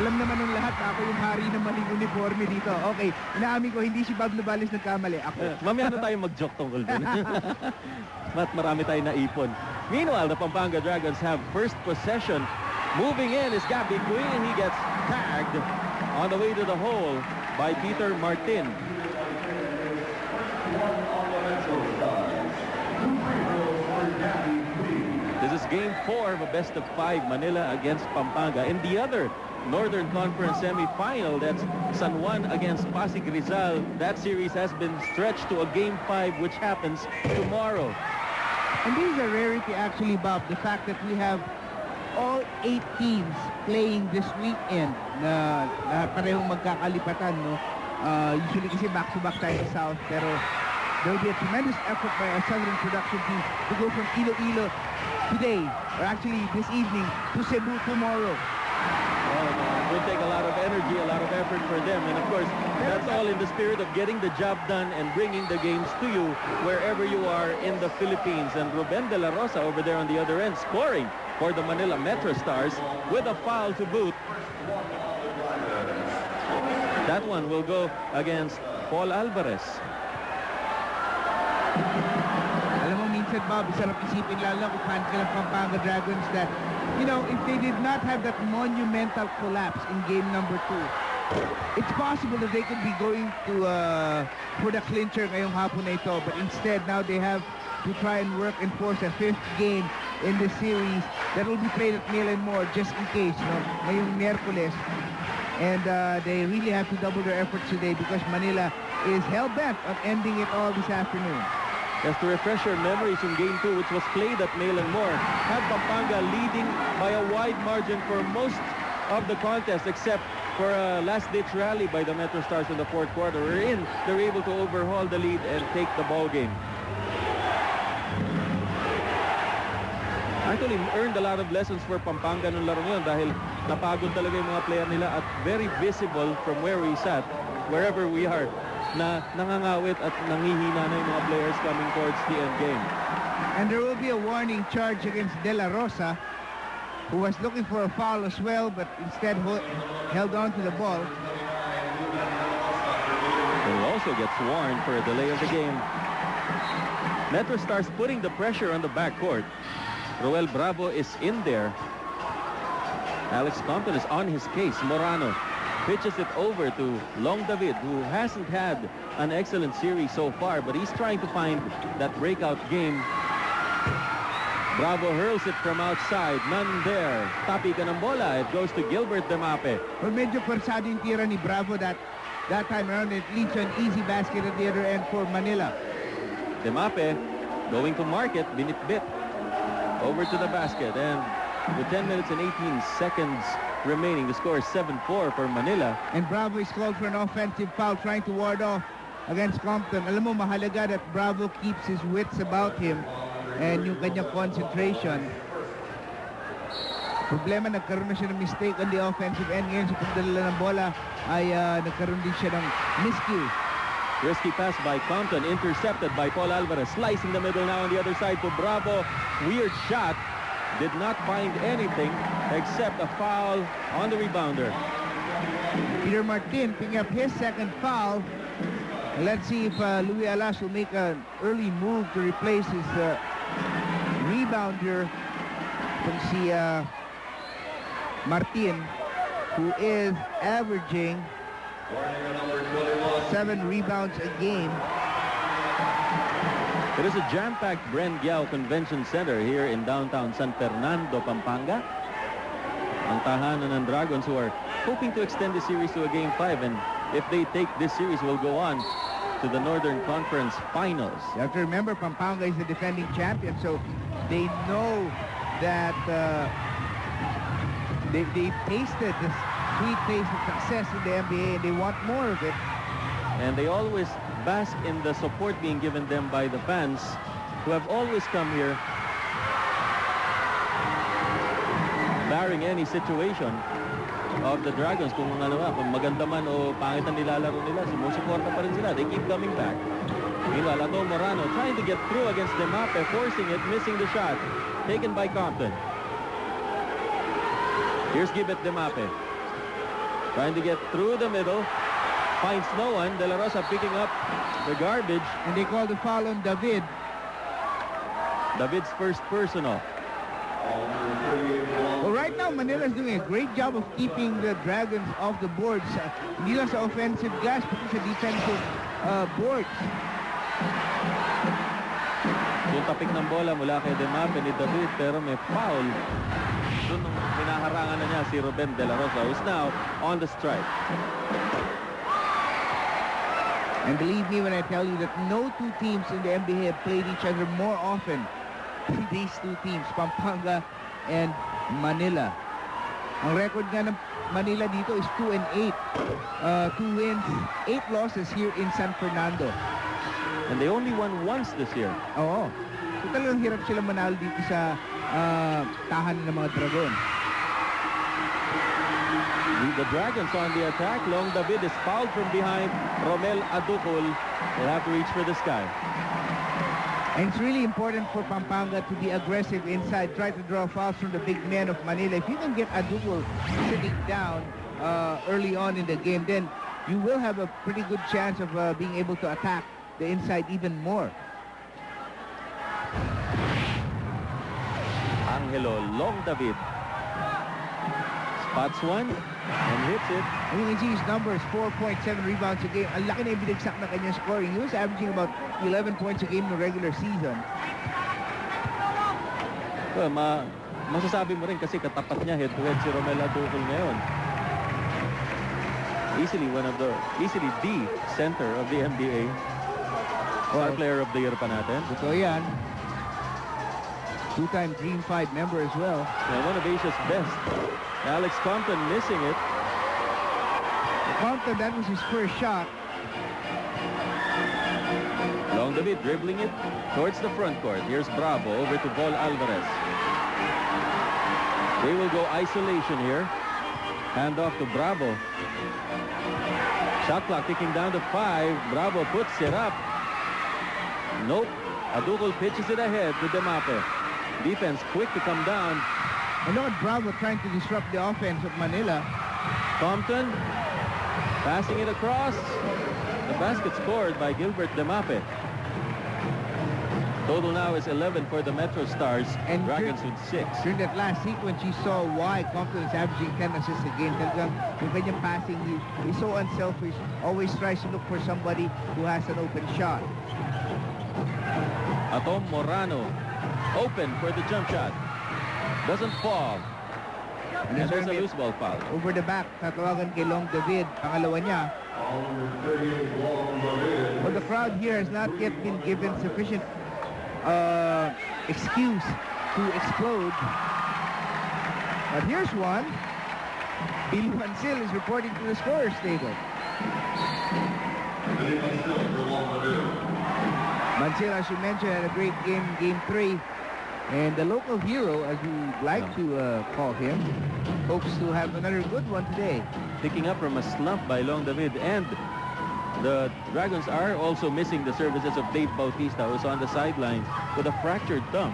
Alam naman ng lahat na ako yung hari ng maling uniforme dito. Okay, inaamin ko, hindi si Bob Nubales nagkamali. Ako. Mamaya na tayo mag-joke tungkol dun. Marami tayo naipon. Meanwhile, the Pampanga Dragons have first possession. Moving in is Gabby Queen, and he gets tagged on the way to the hole by Peter Martin. This is game 4 of a best-of-5 Manila against Pampanga. In the other Northern Conference semi-final, that's San Juan against Pasig Rizal. That series has been stretched to a game 5, which happens tomorrow. And this is a rarity actually, Bob, the fact that we have all 8 teams playing this weekend na parehong magkakalipatan, no? Usually kasi back-to-back tayo sa South, pero there will be a tremendous effort by our Southern production team to go from Iloilo today, or actually this evening, to Cebu tomorrow. It will take a lot of energy, a lot of effort for them. And of course, that's all in the spirit of getting the job done and bringing the games to you wherever you are in the Philippines. And Ruben De La Rosa over there on the other end scoring for the Manila Metro Stars with a foul to boot. That one will go against Paul Alvarez. Alam mo, minsan, Bob, sarap isipin lalo kung fan ka ng Pampanga Dragons that, you know, if they did not have that monumental collapse in game number 2, it's possible that they could be going to for the clincher ngayong hapon na ito. But instead, now they have to try and work and force a 5th game in the series that will be played at Mill and More just in case, no? Ngayong Miyerkules. And they really have to double their efforts today because Manila is hell-bent on ending it all this afternoon. Just to refresh your memories, in game 2, which was played at Mill and More, had Pampanga leading by a wide margin for most of the contest, except for a last-ditch rally by the Metro Stars in the 4th quarter. Wherein they're able to overhaul the lead and take the ball game. Actually, earned a lot of lessons for Pampanga nung laro yun dahil napagod talaga yung mga player nila at very visible from where we sat, wherever we are, na nangangawit at nangihina na yung mga players coming towards the end game. And there will be a warning charge against De La Rosa, who was looking for a foul as well, but instead held on to the ball. He also gets warned for a delay of the game. Metro Stars putting the pressure on the backcourt. Roel Bravo is in there. Alex Compton is on his case. Morano pitches it over to Long David, who hasn't had an excellent series so far, but he's trying to find that breakout game. Bravo hurls it from outside. None there. Tapi ka ng bola. It goes to Gilbert Demape. Well, medyo persado yung tira ni Bravo that time around. It leads to an easy basket at the other end for Manila. Demape going to market. Binitbit over to the basket. And with 10 minutes and 18 seconds remaining, the score is 7-4 for Manila. And Bravo is called for an offensive foul, trying to ward off against Compton. Alam mo, mahalaga that Bravo keeps his wits about him and yung kanyang concentration. Problema, nagkaroon na siya ng mistake on the offensive end. Ngayon, sa pagdala ng bola ay nagkaroon din siya ng miscue. Risky pass by Compton, intercepted by Paul Alvarez. Slicing the middle now on the other side to Bravo. Weird shot. Did not find anything except a foul on the rebounder. Peter Martin picking up his second foul. Let's see if Louis Alas will make an early move to replace his rebounder from si Martin, who is averaging 7 rebounds a game. It is a jam-packed Bren Giao Convention Center here in downtown San Fernando, Pampanga. Ang tahanan ng Dragons, who are hoping to extend the series to a Game 5, and if they take this series, will go on to the Northern Conference Finals. You have to remember, Pampanga is the defending champion, so they know that they tasted this sweet taste of success in the MBA, and they want more of it. And they always bask in the support being given them by the fans who have always come here, barring any situation of the Dragons. Kung maganda man o pangit ang nilalaro nila, sumusuporta pa rin sila. They keep coming back. Meanwhile, Ato Morano trying to get through against Demape, forcing it, missing the shot. Taken by Compton. Here's Gilbert Demape. Trying to get through the middle. Finds no one. De La Rosa picking up the garbage. And they call the foul on David. David's first personal. Well, right now, Manila is doing a great job of keeping the Dragons off the boards. Hindi lang sa offensive glass, pati sa defensive boards. Yung tapik ng bola mula kay Demape ni David, pero may foul. Doon nung pinaharangan na niya si Ruben De La Rosa, who's now on the strike. And believe me when I tell you that no two teams in the NBA have played each other more often than these two teams, Pampanga and Manila. Ang record nga ng Manila dito is 2-8. 2 wins, 8 losses here in San Fernando. And they only won once this year. Oo. So talagang hirap sila manalo dito sa tahanan ng mga Dragon. The Dragons on the attack. Long David is fouled from behind. Romel Aducol will have to reach for the sky. And it's really important for Pampanga to be aggressive inside, try to draw fouls from the big men of Manila. If you can get Aducol sitting down early on in the game, then you will have a pretty good chance of being able to attack the inside even more. Angelo Long David spots one and hits it. And you can see his numbers, 4.7 rebounds a game. Ang laki na yung binagsak na kanyang scoring. He was averaging about 11 points a game in the regular season. Well, masasabi mo rin kasi katapat niya head-to-head si Romel Aducol ngayon. Easily the center of the MBA. Star player of the year pa natin. So yan. Two-time Dream 5 member as well. And one of Asia's best. Alex Compton missing it. Compton, that was his first shot. Long David dribbling it towards the front court. Here's Bravo over to Vol Alvarez. They will go isolation here. Hand off to Bravo. Shot clock ticking down to 5. Bravo puts it up. Nope. Aducol pitches it ahead to Demape. Defense quick to come down. And look at Bravo trying to disrupt the offense of Manila. Compton passing it across. The basket scored by Gilbert Demape. Total now is 11 for the Metro Stars. And Dragons with 6. During that last sequence, you saw why Compton is averaging 10 assists a game. Talagang yung kanyang passing, he's so unselfish. Always tries to look for somebody who has an open shot. Atom Morano open for the jump shot. Doesn't fall. And there's a loose ball foul. Over the back, tatawagan kay Long David. Pangalawa niya. But the crowd here has not yet been given sufficient excuse to explode. But here's one. Billy Mancil is reporting to the scorer's table. Mancil, as you mentioned, had a great game in Game 3. And the local hero, as we like to call him, hopes to have another good one today. Picking up from a slump by Long David. And the Dragons are also missing the services of Dave Bautista, who's on the sidelines with a fractured thumb.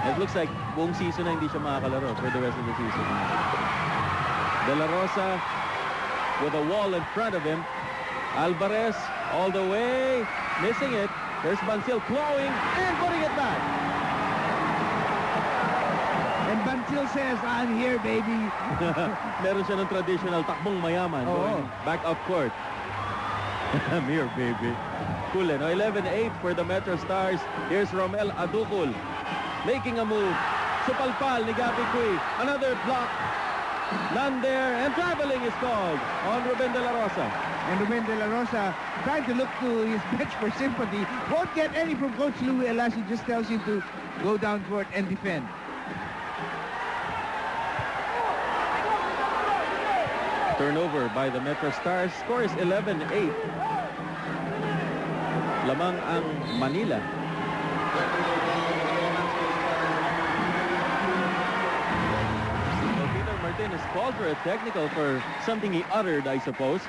It looks like buong season na hindi siya makakalaro for the rest of the season. De La Rosa with a wall in front of him. Alvarez all the way, missing it. There's Bancil clawing and putting it back. And Bancil says, I'm here, baby. Meron siya ng traditional takbong mayaman going back up court. I'm here, baby. Cool, no? 11-8 for the Metro Stars. Here's Romel Aducol making a move. Supalpal ni Gabi Cui. Another block. None there. And traveling is called on Ruben De La Rosa. And Ruben De La Rosa trying to look to his bench for sympathy. Won't get any from Coach Louie unless he just tells him to go down court and defend. Turnover by the Metro Stars. Score is 11-8. Lamang ang Manila. Peter Martinez called for a technical for something he uttered, I suppose.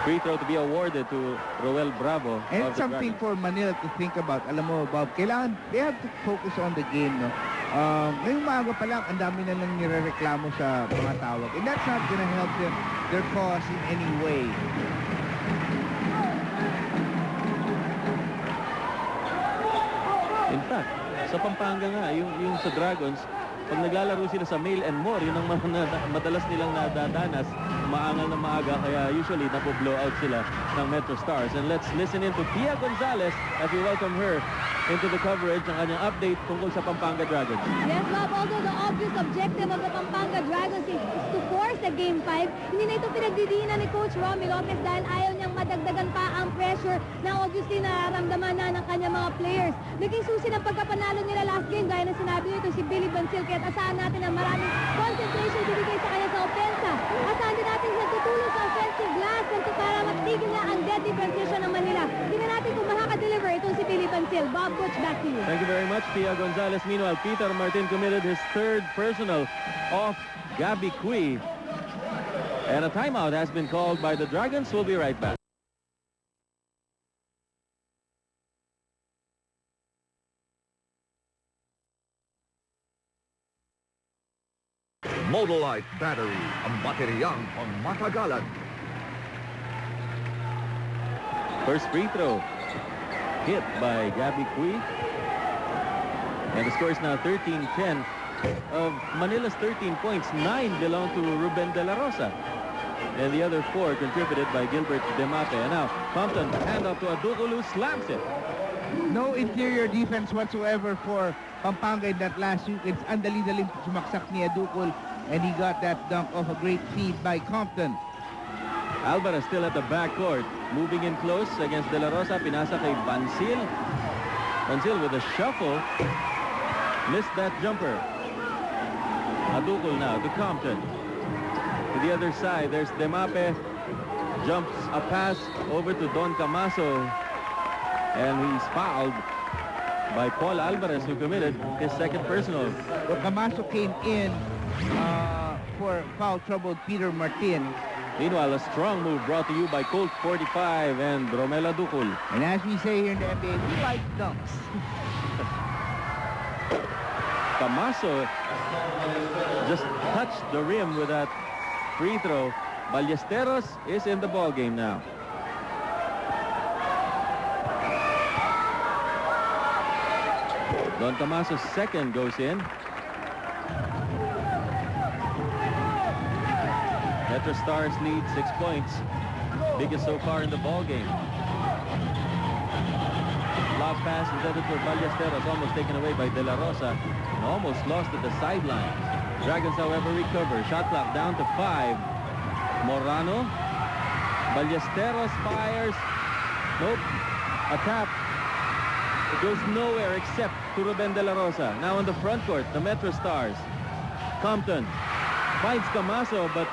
Free throw to be awarded to Roel Bravo. And of the something Dragons. for Manila to think about. Alam mo, Bob, kailangan, they have to focus on the game, no? Ngayong umaga pa lang, ang dami na lang nirereklamo sa mga tawag. And that's not gonna help them, their cause in any way. In fact, sa Pampanga nga, yung sa Dragons, pag naglalaro sila sa Mail and More, yun ang madalas nilang nadadanas, umaangal na maaga, kaya usually napo-blow out sila ng Metro Stars. And let's listen in to Pia Gonzalez as we welcome her into the coverage ng kanyang update tungkol sa Pampanga Dragons. Yes, Bob, although the obvious objective of the Pampanga Dragons is to force a Game 5, hindi na ito pinagdidiinan ni Coach Romy Lopez dahil ayaw niyang madagdagan pa ang pressure na obviously nararamdaman na ng kanyang mga players. Naging susi ng pagkapanalo nila last game, gaya na sinabi nito si Billy Bancil, kaya asahan natin na maraming concentration bibigay sa kanya sa opensa. Asahan din natin na tutulong sa offensive glass para matigil na ang deadly transition ng Manila. Tingnan natin kung makaka-deliver itong si Billy Bancil. Bob, Coach, back to you. Thank you very much, Pia Gonzalez. Meanwhile, Peter Martin committed his third personal off Gabby Cui. And a timeout has been called by the Dragons. We'll be right back. Modolite Battery, ang bateryang pangmatagalan. First free throw hit by Gabby Cui. And the score is now 13-10. Of Manila's 13 points, 9 belong to Ruben De La Rosa. And the other 4 contributed by Gilbert Demape. And now, Compton, hand off to Adukulu, slams it. No interior defense whatsoever for Pampanga in that last week. It's andali-daling sumaksak ni Adukul, and he got that dunk off a great feed by Compton. Alvarez still at the backcourt, moving in close against De La Rosa. Pinasa kay Bancil. Bancil with a shuffle. Missed that jumper. Adukul now to Compton. To the other side, there's Demape. Jumps a pass over to Don Camaso. And he's fouled by Paul Alvarez, who committed his second personal. Well, Camaso came in for foul-troubled Peter Martin. Meanwhile, a strong move brought to you by Colt 45 and Romela Adukul. And as we say here in the NBA, we like dunks. Camaso just touched the rim with that free throw. Ballesteros is in the ball game now. Don Camaso's second goes in. Metro Stars lead 6 points. Biggest so far in the ball game. Lob pass intended for Ballesteros, almost taken away by De La Rosa. And almost lost at the sideline. Dragons, however, recover. Shot clock down to 5. Morano. Ballesteros fires. Nope. A tap. It goes nowhere except to Ruben De La Rosa. Now in the front court, the Metro Stars. Compton finds Camaso, but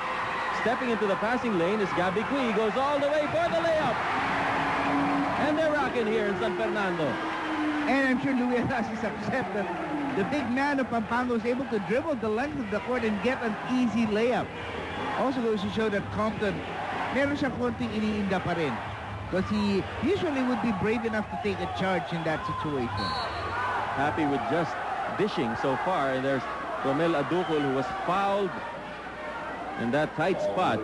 stepping into the passing lane is Gabby Cui. He goes all the way for the layup. And they're rocking here in San Fernando. And I'm sure Luis is upset that the big man of Pampanga was able to dribble the length of the court and get an easy layup. Also goes to show that Compton, meron siya konting iniinda pa rin. Because he usually would be brave enough to take a charge in that situation. Happy with just dishing so far. And there's Romel Adukul, who was fouled in that tight spot.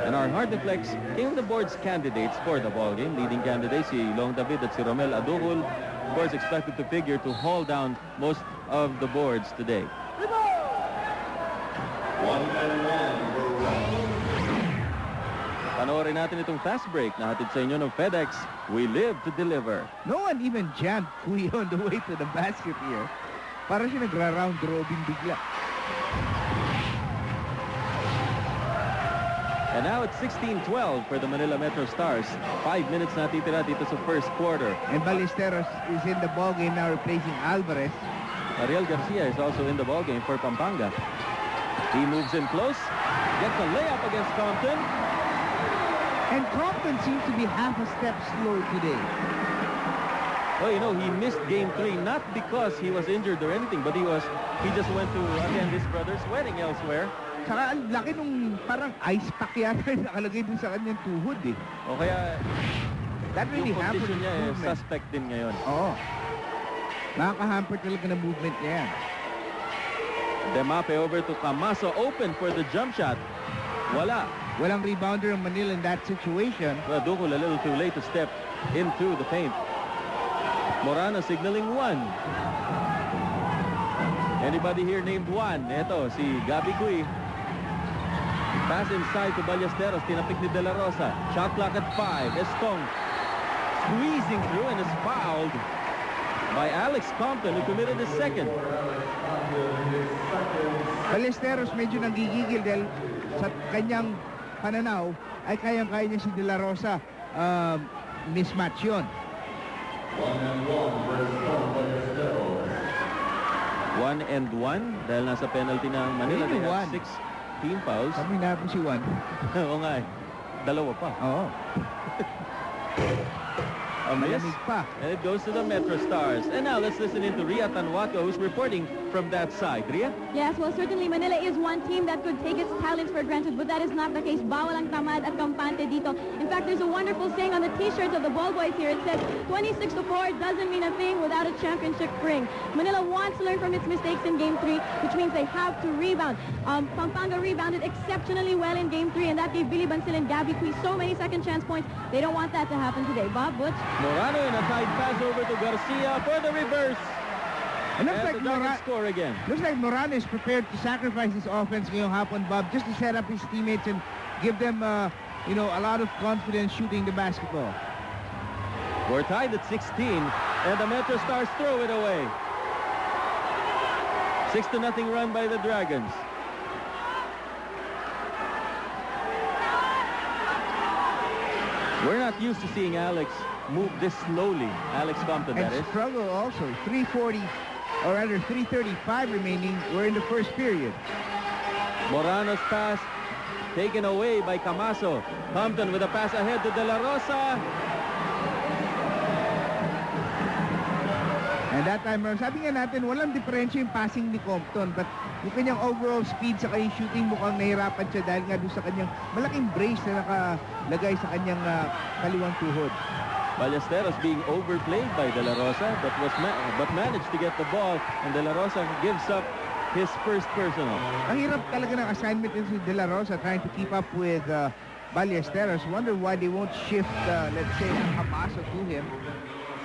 And our hard deflects came the board's candidates for the ballgame. Leading candidates, si Long David at si Romel Adukul. Of course, expected to figure to haul down most of the boards today. Panoorin natin itong fast break na hatid sa inyo ng FedEx. We live to deliver. No one even jammed Cui on the way to the basket here. Para siya nagra-round robin bigla. And now it's 16-12 for the Manila Metro Stars. 5 minutes na titira dito sa first quarter. And Ballesteros is in the ballgame now, replacing Alvarez. Ariel Garcia is also in the ballgame for Pampanga. He moves in close. Gets a layup against Compton. And Compton seems to be half a step slow today. Well, you know, he missed game 3 not because he was injured or anything, but he just went to attend his brother's wedding elsewhere. Saka ang laki nung parang ice pack yata yung nakalagay dun sa kanyang tuhod eh. O kaya That really yung hampered condition his niya movement. suspect din ngayon. Oo. Nakaka-hamper talaga ng movement niya yan. Demape over to Camaso, open for the jump shot. Wala. Walang rebounder ng Manila in that situation. Well, Dukol a little too late to step into the paint. Morano signaling one. Anybody here named Juan? Ito, si Gabi Cui. Pass inside to Ballesteros. Tinapik ni De La Rosa. Shot clock at 5. Estong squeezing through and is fouled by Alex Compton, who committed his second. Ballesteros medyo nanggigigil dahil sa kanyang pananaw ay kayang-kaya niya si De La Rosa. Mismatch yun. 1 and 1 dahil nasa penalty ng Manila. They have 6 team fouls. Kami na po si Juan. Oo nga eh. Dalawa pa. Oo. A miss. Malamig pa. And it goes to the Metro Stars. And now let's listen in to Ria Tanwato, who's reporting from that side. Ria? Yes, well, certainly Manila is one team that could take its talents for granted, but that is not the case. Bawal ang tamad at kampante dito. In fact, there's a wonderful saying on the t-shirts of the ball boys here. It says, 26-4 doesn't mean a thing without a championship ring. Manila wants to learn from its mistakes in Game 3, which means they have to rebound. Pampanga rebounded exceptionally well in Game 3, and that gave Billy Bancil and Gabby Cui so many second chance points. They don't want that to happen today. Bob, Butch? Morano in a tight pass over to Garcia for the reverse. It looks And like the Dragons score again. Looks like Morano is prepared to sacrifice his offense ngayong hapon, Bob, just to set up his teammates and give them, you know, a lot of confidence shooting the basketball. We're tied at 16, and the Metro Stars throw it away. 6-0 run by the Dragons. We're not used to seeing Alex move this slowly. Alex Compton, And that is. struggle also. 3:40, or rather 3:35 remaining. We're in the first period. Morano's pass taken away by Camaso. Compton with a pass ahead to De La Rosa. And that time around, sabi nga natin, walang diferensya yung passing ni Compton, but yung kanyang overall speed sa kanyang shooting mukhang nahirapan siya dahil nga doon sa kanyang malaking brace na nakalagay sa kanyang kaliwang tuhod. Ballesteros being overplayed by De La Rosa, but managed to get the ball, and De La Rosa gives up his first personal. Ang hirap talaga ng assignment din si De La Rosa trying to keep up with Ballesteros. Wonder why they won't shift, let's say, Camaso to him.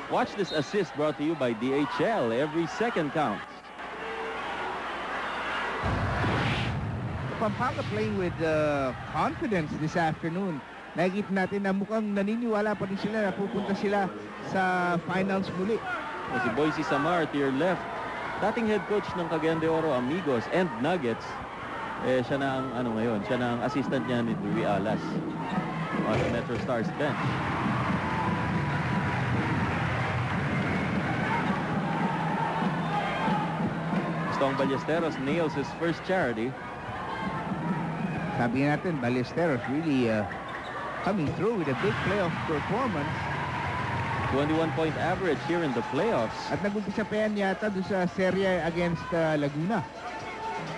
Watch this assist brought to you by DHL. Every second counts. Pampanga playing with confidence this afternoon. Nakikita natin na mukhang naniniwala pa rin sila na pupunta sila sa finals muli. Si Boise Samar to your left. Dating head coach ng Cagayan de Oro, Amigos, and Nuggets. Siya na ang ngayon. Siya na ang assistant niya ni Dewey Alas on the Metro Stars bench. Stong Ballesteros nails his first charity. Sabi natin, Ballesteros really coming through with a big playoff performance. 21-point average here in the playoffs. At nag-umpisa pa yan yata doon sa serye against Laguna.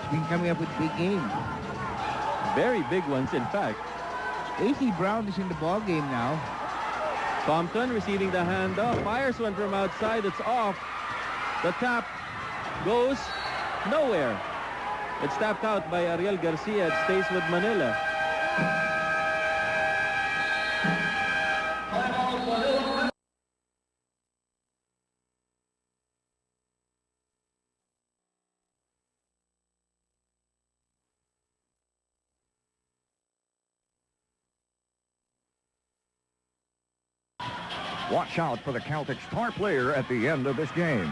He's been coming up with big games. Very big ones, in fact. AC Brown is in the ball game now. Compton receiving the handoff. Fires one from outside. It's off. The tap goes nowhere. It's tapped out by Ariel Garcia. It stays with Manila. Watch out for the Celtic star player at the end of this game.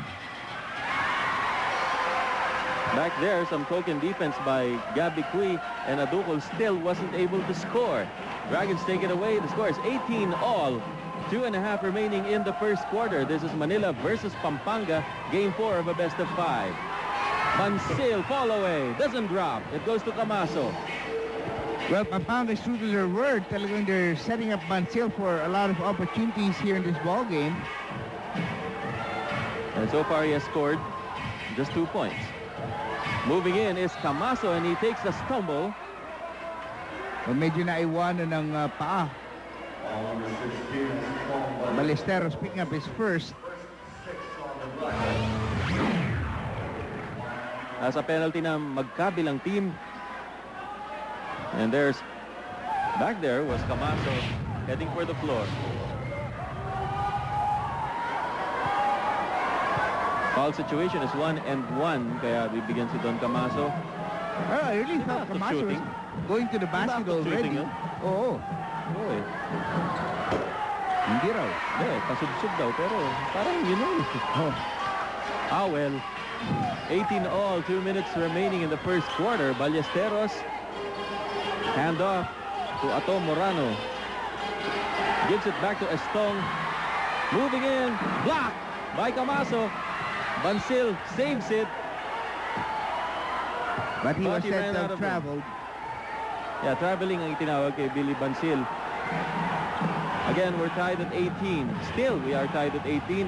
Back there, some token defense by Gabby Cui, and Adukol still wasn't able to score. Dragons take it away. The score is 18 all. 2.5 remaining in the first quarter. This is Manila versus Pampanga, game 4 of a best of 5. Bancil, fall away, doesn't drop. It goes to Camaso. Well, Pampanga is true to their word. Talagang they're setting up Bancil for a lot of opportunities here in this ball game. And so far he has scored just 2 points. Moving in is Camaso, and he takes a stumble. O medyo naiwanan ng paa. Ballesteros picking up his first. As a penalty na magkabilang team. And back there was Camaso heading for the floor. Foul situation is 1-1, kaya bibigyan si Don Camaso. I really thought Not Camaso was shooting. going to the basket Not already. shooting, Oo. Oo eh. Hindi raw. Pasubsub daw, pero parang yun eh. Oh. Well. 18 all, 2 minutes remaining in the first quarter. Ballesteros, hand off to Ato Morano. Gives it back to Estong. Moving in, blocked by Camaso. Bansil saves it. But he was But he said ran to out have of traveled. Yeah, traveling ang itinawag kay Billy Bansil. Again, we're tied at 18. Still, we are tied at 18.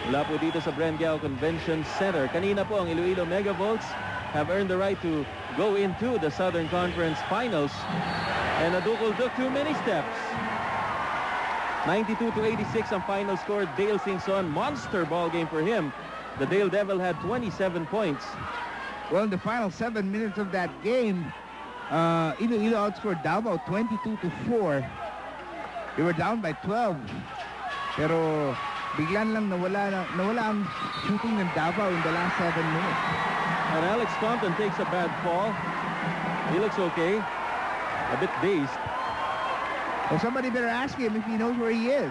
Mula po dito sa Brengao Convention Center. Kanina po ang Iloilo Megavolts have earned the right to go into the Southern Conference Finals. And Nadukol took too many steps. 92-86 ang final score. Dale Singson, monster ball game for him. The Dale Devil had 27 points. Well, in the final 7 minutes of that game, Iloilo outscored Davao 22-4. They were down by 12. Pero biglan lang nawala ang shooting ng Davao in the last 7 minutes. And Alex Compton takes a bad fall. He looks okay. A bit dazed. Well, somebody better ask him if he knows where he is.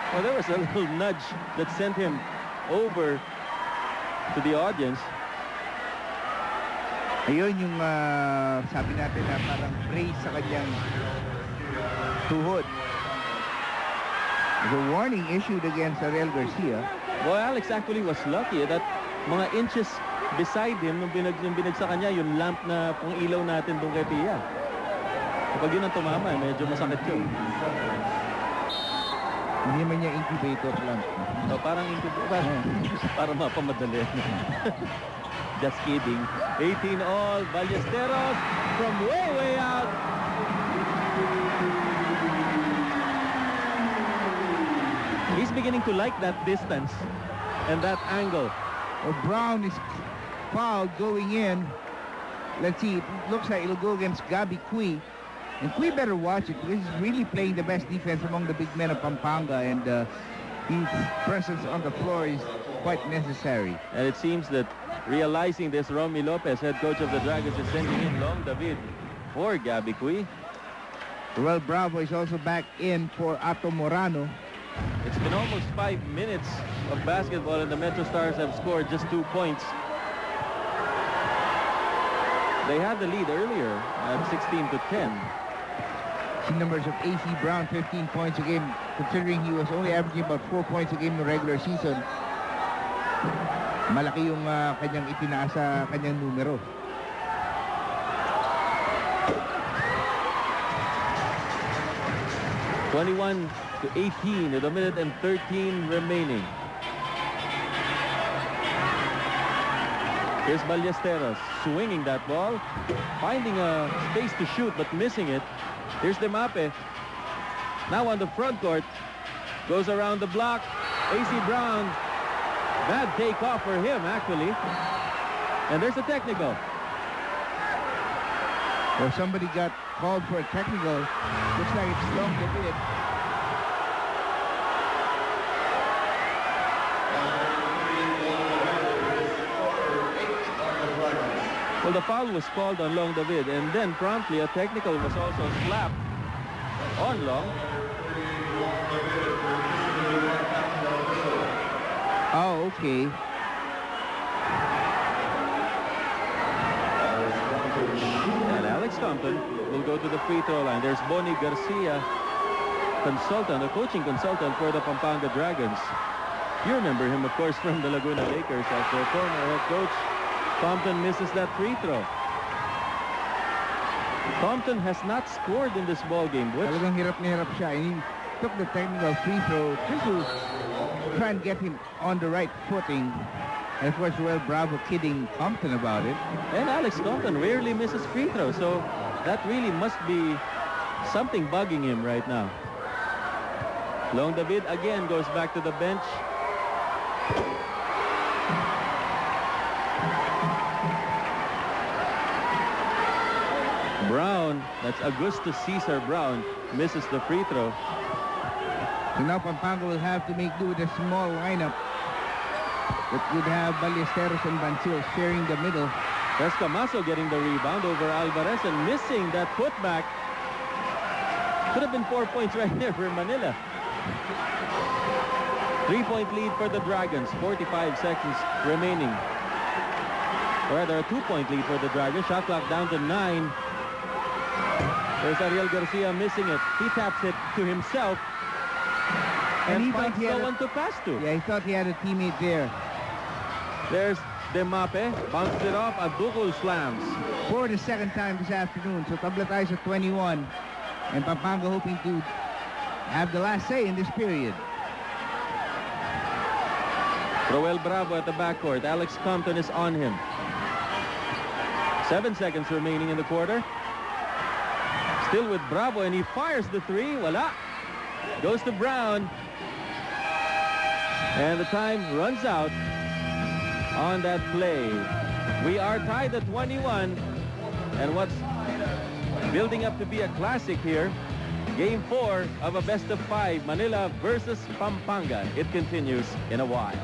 Well, there was a little nudge that sent him over to the audience. Ayun yung sabi natin na parang brace sa kanyang tuhod. The warning issued against Ariel Garcia. Well, Alex actually was lucky that mga inches beside him nung binagsak kanya yung lamp na pang ilaw natin doon kay Pia. Kapag yun ang tumama, medyo masakit yun. Hindi man niya incubator lang. So, parang para mapamadali. Just kidding. 18 all. Ballesteros from way out. He's beginning to like that distance and that angle. Well, Brown is fouled going in. Let's see. It looks like it'll go against Gabi Cui. And Cui better watch it because he's really playing the best defense among the big men of Pampanga, and his presence on the floor is quite necessary. And it seems that realizing this, Romy Lopez, head coach of the Dragons, is sending in Long David for Gabi Cui. Ruel Bravo is also back in for Ato Morano. It's been almost 5 minutes of basketball, and the Metro Stars have scored just 2 points. They had the lead earlier at 16-10. The numbers of AC Brown, 15 points a game, considering he was only averaging about 4 points a game in the regular season. Malaki yung kanyang itinaas sa kanyang numero. (21-18) with a minute and 13 remaining. Here's Ballesteros swinging that ball, finding a space to shoot but missing it. Here's Demape. Now on the front court. Goes around the block. AC Brown. Bad takeoff for him, actually. And there's a technical. Or somebody got called for a technical. Looks like it's Long David. Well, the foul was called on Long David, and then promptly a technical was also slapped on Long. Oh, okay. And Alex Compton will go to the free throw line. There's Bonnie Garcia, consultant, a coaching consultant for the Pampanga Dragons. You remember him, of course, from the Laguna Lakers as their former head coach. Compton misses that free throw. Compton has not scored in this ball game. Talagang hirap na hirap siya. took the technical free throw just to try and get him on the right footing. And of course, Roel Bravo kidding Compton about it. And Alex Compton rarely misses free throws, so that really must be something bugging him right now. Long David again goes back to the bench. Brown, that's Augustus Ceasar Brown, misses the free throw. So now Pampanga will have to make do with a small lineup that would have Ballesteros and Bancil sharing the middle. There's Camaso getting the rebound over Alvarez and missing that putback. Could have been 4 points right there for Manila. 3-point lead for the Dragons. 45 seconds remaining. Or rather, a 2-point lead for the Dragons. Shot clock down to 9. There's Ariel Garcia missing it. He taps it to himself. And he finds no one to pass to. Yeah, he thought he had a teammate there. There's Demape. Bounces it off. Adukul slams. For the second time this afternoon. So tabla tayo sa 21. And Pampanga hoping to have the last say in this period. Roel Bravo at the backcourt. Alex Compton is on him. 7 seconds remaining in the quarter. Still with Bravo, and he fires the three. Wala. Goes to Brown. And the time runs out on that play. We are tied at 21. And what's building up to be a classic here, Game 4 of a best-of-5, Manila versus Pampanga. It continues in a while.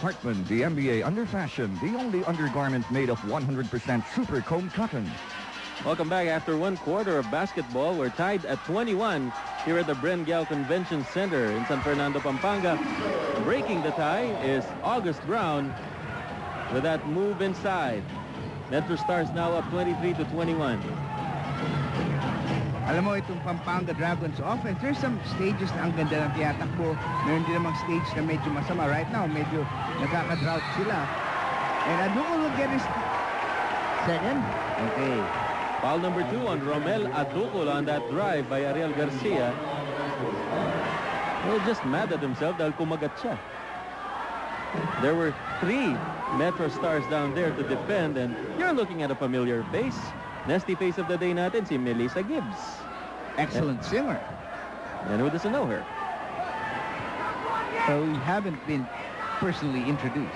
Hartman, the MBA under fashion, the only undergarment made of 100% super comb cotton. Welcome back. After one quarter of basketball, we're tied at 21 here at the Brengel Convention Center in San Fernando, Pampanga. Breaking the tie is August Brown with that move inside. Metro Stars now up 23 to 21. Alam mo, itong Pampanga Dragons offense, there's some stages na ang ganda ng tiyatakbo. Meron din namang stage na medyo masama. Right now, medyo nagkaka-drought sila. And Adukul will get his second. Okay. Foul number 2 on Romel Adukul on that drive by Ariel Garcia. He was just mad at himself dahil kumagat siya. There were 3 Metro Stars down there to defend, and you're looking at a familiar face. Nesty face of the day natin, si Melissa Gibbs. Excellent singer. And who doesn't know her? So we haven't been personally introduced.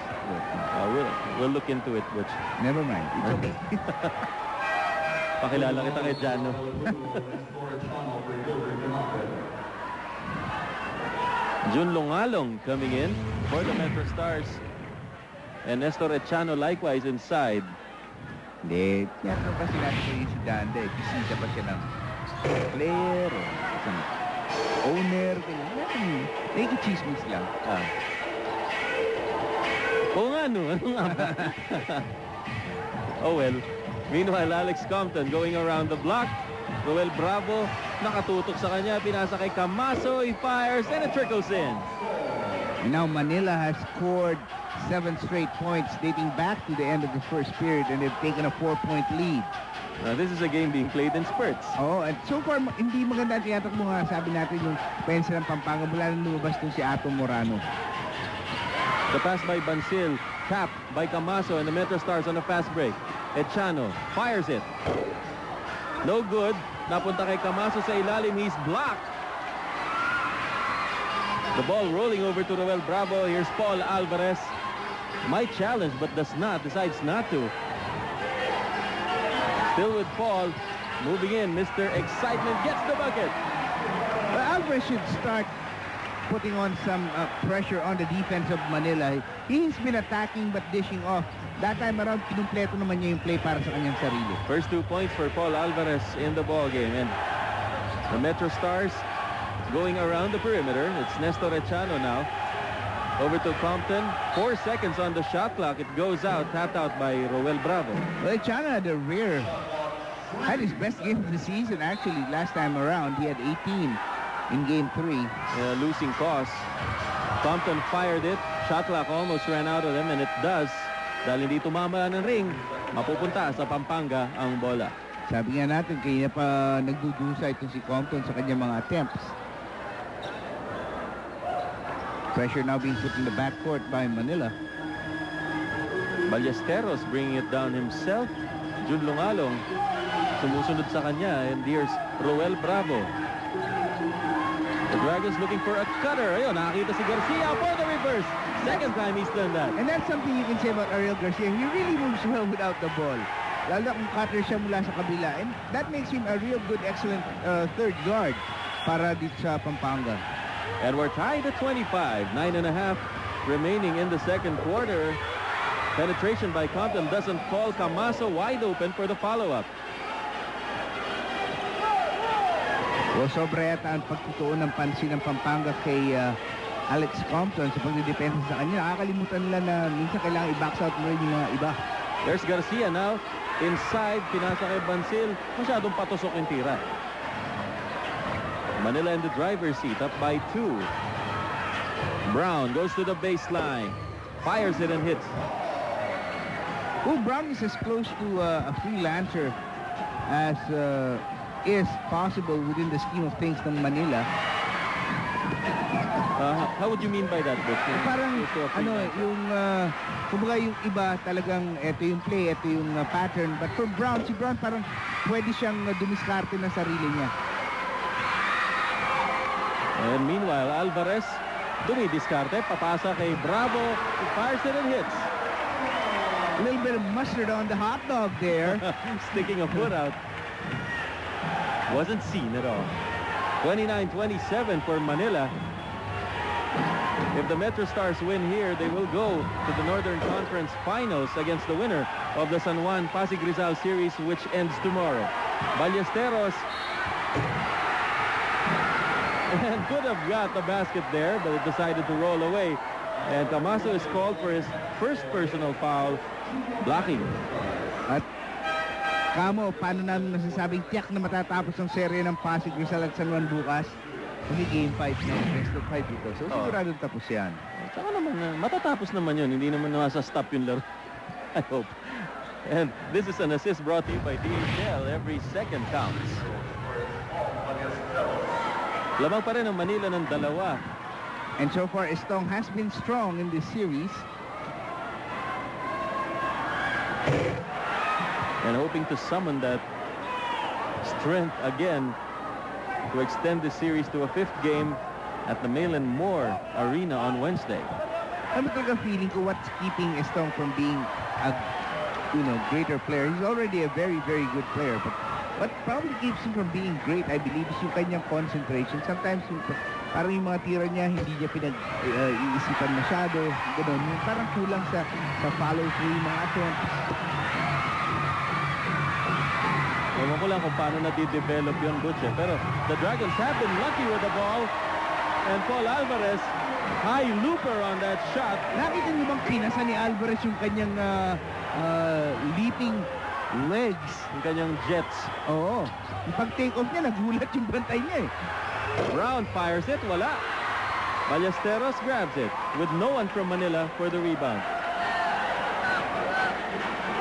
We'll look into it, Butch. Never mind. It's okay. Pakilala kita kay Jano. Jun Longalong coming in for the Metro Stars. And Nestor Echano likewise inside. Hindi. Tiyatro kasi natin kayo si Danda eh. Bisita pa siya ng player o isang owner. Nakikichismis lang. Oo nga, no? Ano nga ba? Oh well. Meanwhile, Alex Compton going around the block. Roel Bravo nakatutok sa kanya. Pinasa kay Camaso. He fires and it trickles in. And now Manila has scored 7 straight points dating back to the end of the first period, and they've taken a 4-point lead. Now, this is a game being played in spurts. Oh, and so far, hindi maganda tiyatak mo nga. Sabi natin yung pensa ng Pampanga mula nang lumabas dun si Ato Morano. The pass by Bancil, tapped by Camaso, and the Metro Stars on a fast break. Echano fires it. No good. Napunta kay Camaso sa ilalim. He's blocked. The ball rolling over to Roel Bravo. Here's Paul Alvarez. Might challenge, but decides not to. Still with Paul. Moving in. Mr. Excitement gets the bucket. Well, Alvarez should start putting on some pressure on the defense of Manila. He's been attacking but dishing off. That time around, kinumpleto naman niya yung play para sa kanyang sarili. First 2 points for Paul Alvarez in the ball game. And the Metro Stars going around the perimeter. It's Nestor Echano now. Over to Compton. 4 seconds on the shot clock. It goes out. Tapped out by Roel Bravo. Well, Echano had a rare Had his best game of the season, actually, last time around. He had 18 in Game 3. Losing cause. Compton fired it. Shot clock almost ran out of them, and it does. Dahil hindi tumama ng ring, mapupunta sa Pampanga ang bola. Sabi nga natin, kaya pa nagdudusa itong si Compton sa kanyang mga attempts. Pressure now being put in the backcourt by Manila. Ballesteros bringing it down himself. Jun Lungalong sumusunod sa kanya, and here's Roel Bravo. The Dragons looking for a cutter. Ayun, nakakita si Garcia for the reverse. Second time he's done that. And that's something you can say about Ariel Garcia. He really moves well without the ball. Lalo kung cutter siya mula sa kabila. And that makes him a real good, excellent third guard para dito sa Pampanga. And we're tied at 25. 9.5 remaining in the second quarter. Penetration by Compton doesn't fall. Camaso wide open for the follow-up. O sobra yata ang pagtutuon ng pansin ng Pampanga kay Alex Compton sa pagdidepensa sa kanya. Nakakalimutan nila na minsan kailangan i-box out mo rin yung mga iba. There's Garcia now. Inside, pinasa kay Bansil. Masyadong patusok yung tira. Manila in the driver's seat, up by 2. Brown goes to the baseline. Fires it and hits. Oh, Brown is as close to a freelancer as is possible within the scheme of things ng Manila. How would you mean by that, Butch? Parang ano, yung kumbaga yung iba talagang ito yung play, ito yung pattern. But for Brown, si Brown parang pwede siyang dumiskarte na sarili niya. And meanwhile, Alvarez dumidiskarte, papasa kay Bravo, he fires it and hits. A little bit of mustard on the hot dog there. Sticking a foot out. Wasn't seen at all. 29-27 for Manila. If the Metro Stars win here, they will go to the Northern Conference Finals against the winner of the San Juan Pasig Rizal series, which ends tomorrow. Ballesteros and could have got the basket there, but it decided to roll away. And Camaso is called for his first personal foul, blocking. At Kamo, paano namin masasabing tiyak na matatapos ang serye ng Pasig Rizal at San Juan bukas? Kasi game 5 na, best of 5 dito. So siguradong tapos yan. Saka naman, matatapos naman yun. Hindi naman nasa-stop yung laro. I hope. And this is an assist brought to you by DHL. Every second counts. Lamang pa rin ang Manila ng 2. And so far, Estong has been strong in this series. And hoping to summon that strength again to extend the series to a 5th game at the Malin Moore Arena on Wednesday. Ano talaga feeling ko what's keeping Estong from being a greater player? He's already a very, very good player, but what probably keeps him from being great, I believe, is yung kanyang concentration. Sometimes parang yung mga tira niya hindi niya pinag-iisipan masyado, gano'n. Parang kulang sa follow through mga attempts. Ewan ko lang kung paano na-develop yun, Butch. Pero the Dragons have been lucky with the ball. And Paul Alvarez, high looper on that shot. Nakita niyo bang pinasa ni Alvarez yung kanyang leaping legs? Yung kanyang jets. Oo. Yung pag-take off niya, nagulat yung bantay niya eh. Brown fires it, wala. Ballesteros grabs it with no one from Manila for the rebound.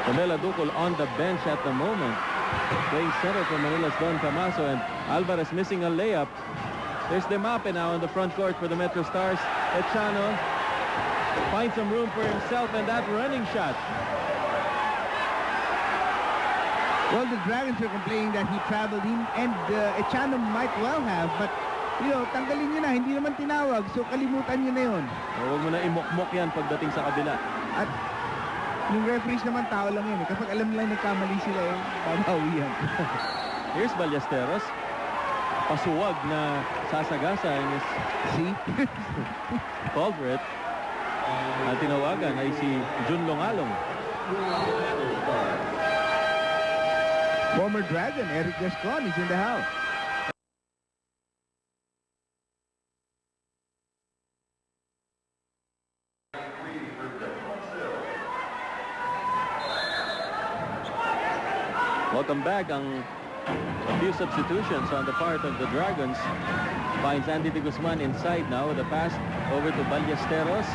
Camela Ducol on the bench at the moment. Playing center for Manila's Don Camaso, and Alvarez missing a layup. There's Demape now in the front court for the Metro Stars. Echano finds some room for himself, and that running shot. Well, the Dragons are complaining that he traveled in, and Echano might well have, but tanggalin nyo na, hindi naman tinawag, so kalimutan nyo na yun. Huwag mo na imokmok yan pagdating sa kabila. At yung referees naman tao lang yun. Kapag alam lang nagkamali sila babawi yan. Here's Ballesteros. Pasuwag na sasagasa in his called for it. At tinawagan ay si Jun Longalong. Former Dragon, Eric Gascon is in the house. Well, Welcome back ang a few substitutions on the part of the Dragons. Finds Andy de Guzman inside now with a pass over to Ballesteros.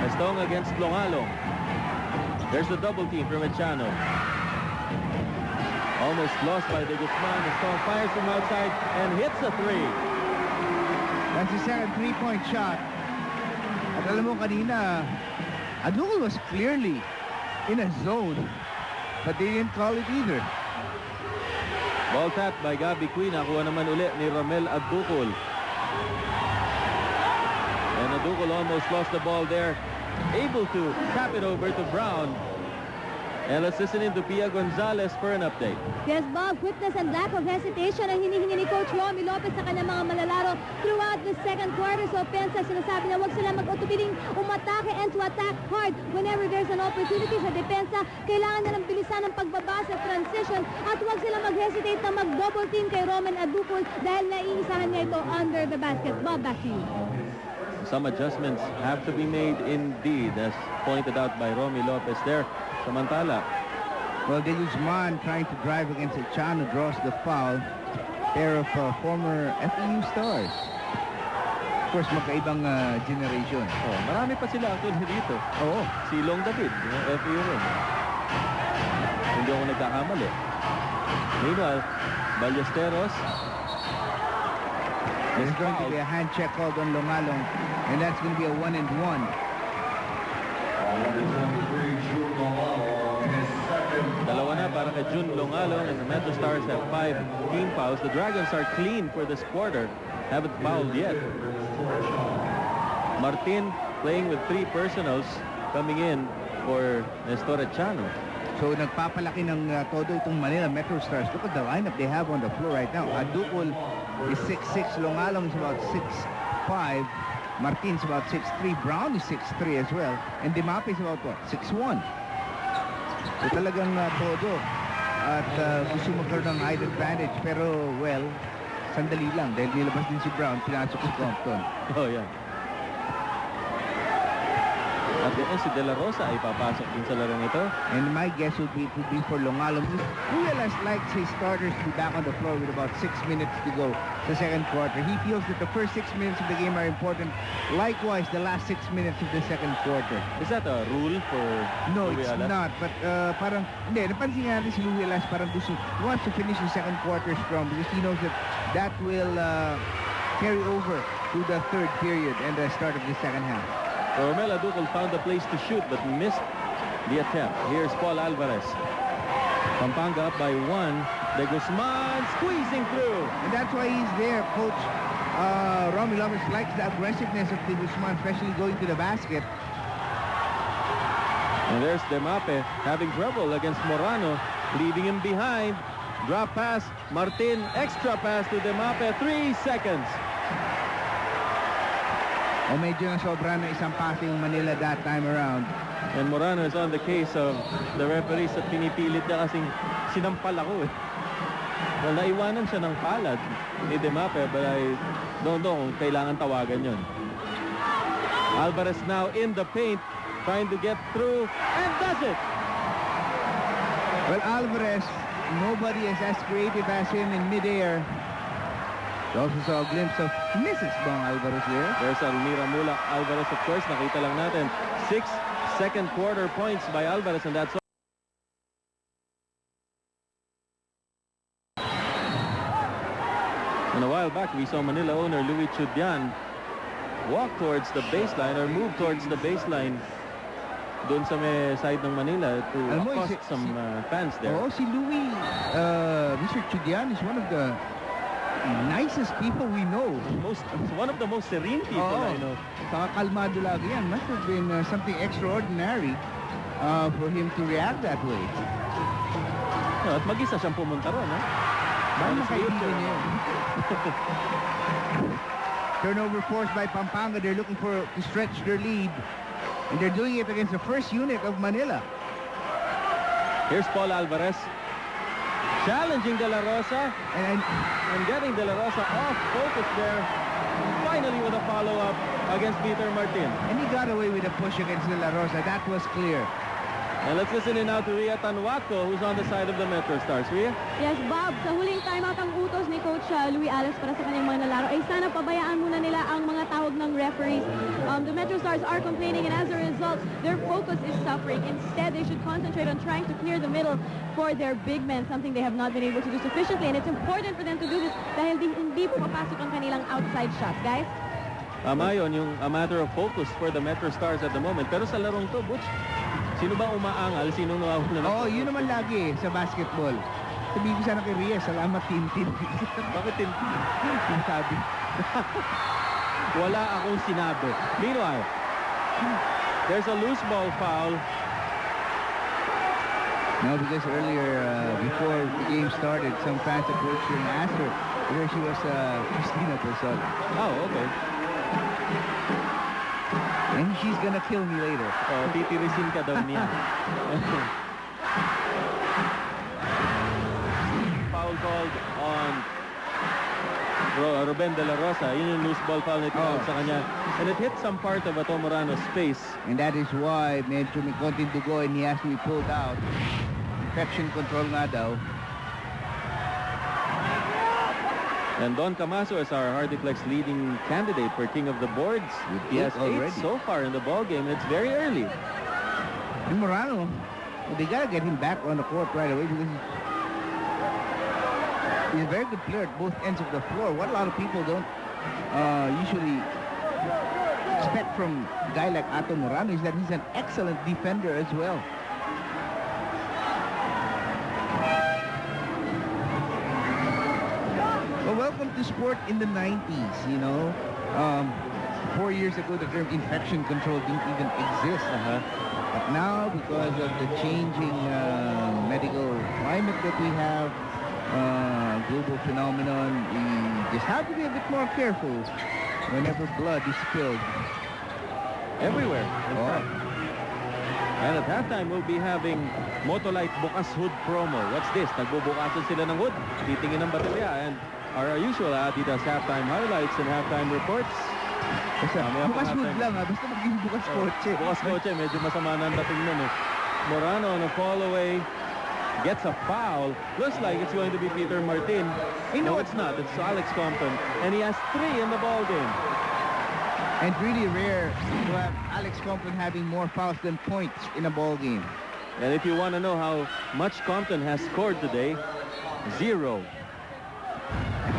Estong against Longalong. There's the double team from Echano. Almost lost by de Guzman. Estong fires from outside and hits a three. That's the second three-point shot. At alam mo kanina, Adukol was clearly in a zone, but they didn't call it either. Ball tapped by Gabby Queen. Nakuha naman ulit ni Romel Adukol. And Adukol almost lost the ball there. Able to tap it over to Brown. And let's listen in to Pia Gonzalez for an update. Yes, Bob, quickness and lack of hesitation ang hinihingi ni Coach Romy Lopez sa kanyang mga malalaro throughout the second quarter. So, pensa, sinasabi niya, huwag sila mag-utubiling umatake and to attack hard whenever there's an opportunity sa depensa. Kailangan na ng bilisan ng pagbaba sa transition at huwag sila mag-hesitate na mag-double team kay Roman Adukol dahil naiisahan niya ito under the basket. Bob, back to you. Some adjustments have to be made indeed, as pointed out by Romy Lopez there. Samantala, Well, de Guzman trying to drive against Echano draws the foul. Pair of former FEU stars. Of course, magkaibang generation. marami pa sila actually dito. Oo. Si Long David, FEU rin. Hindi ako nagkakamali. Meanwhile, Ballesteros. There's going to be a hand check called on Longalong, and that's going to be a 1-and-1. Dalawa na para kay Jun Longalong, and the Metro Stars have 5 team fouls. The Dragons are clean for this quarter. Haven't fouled yet. Martin playing with 3 personals coming in for Nestor Echano. So nagpapalaki ng todo itong Manila Metro Stars. Look at the lineup they have on the floor right now. Adukol is 6'6", Longalong is about 6'5", Martin's about 6'3", Brown is 6'3" as well, and Dimape is about what, 6'1". So talagang todo. At gusto magkaroon ng height advantage, pero well, sandali lang dahil nilabas din si Brown, pinasok si Compton. Oh, yeah. At yan, si De La Rosa ay papasok din sa larong ito. And my guess would be for Longalong. Ruelas likes his starters to be back on the floor with about 6 minutes to go the second quarter. He feels that the first 6 minutes of the game are important. Likewise, the last 6 minutes of the second quarter. Is that a rule for No, Ruelas? it's not. But parang, hindi, napansin nga natin si Ruelas parang gusto, he wants to finish the second quarter strong because he knows that that will carry over to the third period and the start of the second half. Romel Adukol found a place to shoot but missed the attempt. Here's Paul Alvarez. Pampanga up by 1. De Guzman squeezing through. And that's why he's there, Coach. Romy Lopez likes the aggressiveness of De Guzman, especially going to the basket. And there's Dimape having trouble against Morano, leaving him behind. Drop pass, Martin, extra pass to Dimape, 3 seconds. O medyo nasobra na isang pase yung Manila that time around. And Morano is on the case of the referees at pinipilit niya kasing sinampal ako eh. Well, naiwanan siya ng palad ni Dimape, but I don't know kung kailangan tawagan yun. Alvarez now in the paint, trying to get through, and does it! Well, Alvarez, nobody is as creative as him in midair. We also saw a glimpse of Mrs. Bong Alvarez there. There's Almira Mula Alvarez, of course. Nakita lang natin 6 second quarter points by Alvarez, and that's all. And a while back, we saw Manila owner Louis Chudian walk towards the baseline or move towards the baseline doon sa may side ng Manila to accost some fans there. Oh, si Louis, Mr. Chudian is one of the nicest people we know. One of the most serene people I know. Saka kalmado lagi yan. Must have been something extraordinary for him to react that way. At mag-isa siyang pumunta ron, ha? Baka makaibigan niya yun. Turnover forced by Pampanga. They're looking to stretch their lead. And they're doing it against the first unit of Manila. Here's Paul Alvarez. Challenging De La Rosa and getting De La Rosa off focus there. Finally with a follow-up against Peter Martin. And he got away with a push against De La Rosa. That was clear. And let's listen in now to Ria Tanwaco, who's on the side of the Metro Stars. Ria? Yes, Bob, sa huling timeout ang utos ni Coach Louis Alex para sa kanyang mga lalaro ay sana pabayaan muna nila ang mga tawag ng referees. The Metro Stars are complaining and as a result, their focus is suffering. Instead, they should concentrate on trying to clear the middle for their big men, something they have not been able to do sufficiently. And it's important for them to do this dahil hindi pumapasok ang kanilang outside shots, guys. Tama yun, yung a matter of focus for the Metro Stars at the moment. Pero sa larong to, Butch, sino ba umaangal? Sino nawawala? Oo, yun naman lagi sa basketball. Sabihin ko sana kay Rhea, salamat Tintin. Bakit Tintin? Yung sabi. Wala akong sinabi. Meanwhile, there's a loose ball foul. No, because earlier, before the game started, some fans approached her and asked her where she was Christina Persol. Oh, okay. And she's gonna kill me later. Oh, titirisin ka daw niya. Foul called on Ruben De La Rosa. Yun yung loose ball foul na tinawag sa kanya. And it hit some part of Ato Morano's face. And that is why medyo may konting dugo and he has to be pulled out. Infection control nga daw. And Don Camaso is our Hardiflex leading candidate for King of the Boards. He has 8 so far in the ball game. It's very early. And Morano, well, they gotta get him back on the court right away because he's a very good player at both ends of the floor. What a lot of people don't usually expect from a guy like Ato Morano is that he's an excellent defender as well. Well, welcome to sport in the 90s, you know. 4 years ago, the term infection control didn't even exist. But now, because of the changing medical climate that we have, global phenomenon, we just have to be a bit more careful whenever blood is spilled. Everywhere, in fact. And at halftime, we'll be having Motolite Bukas Hood promo. What's this? Nagbubukasan sila ng hood. Titingin ng baterya. And our usual Adidas halftime highlights and halftime reports. Basta, bukas hood lang basta maging bukas kotse. Bukas kotse, medyo masama na ang dating nun Morano on a fall away. Gets a foul. Looks like it's going to be Peter Martin. No, it's not. It's Alex Compton. And he has 3 in the ball game. And really rare to have Alex Compton having more fouls than points in a ball game. And if you want to know how much Compton has scored today, 0.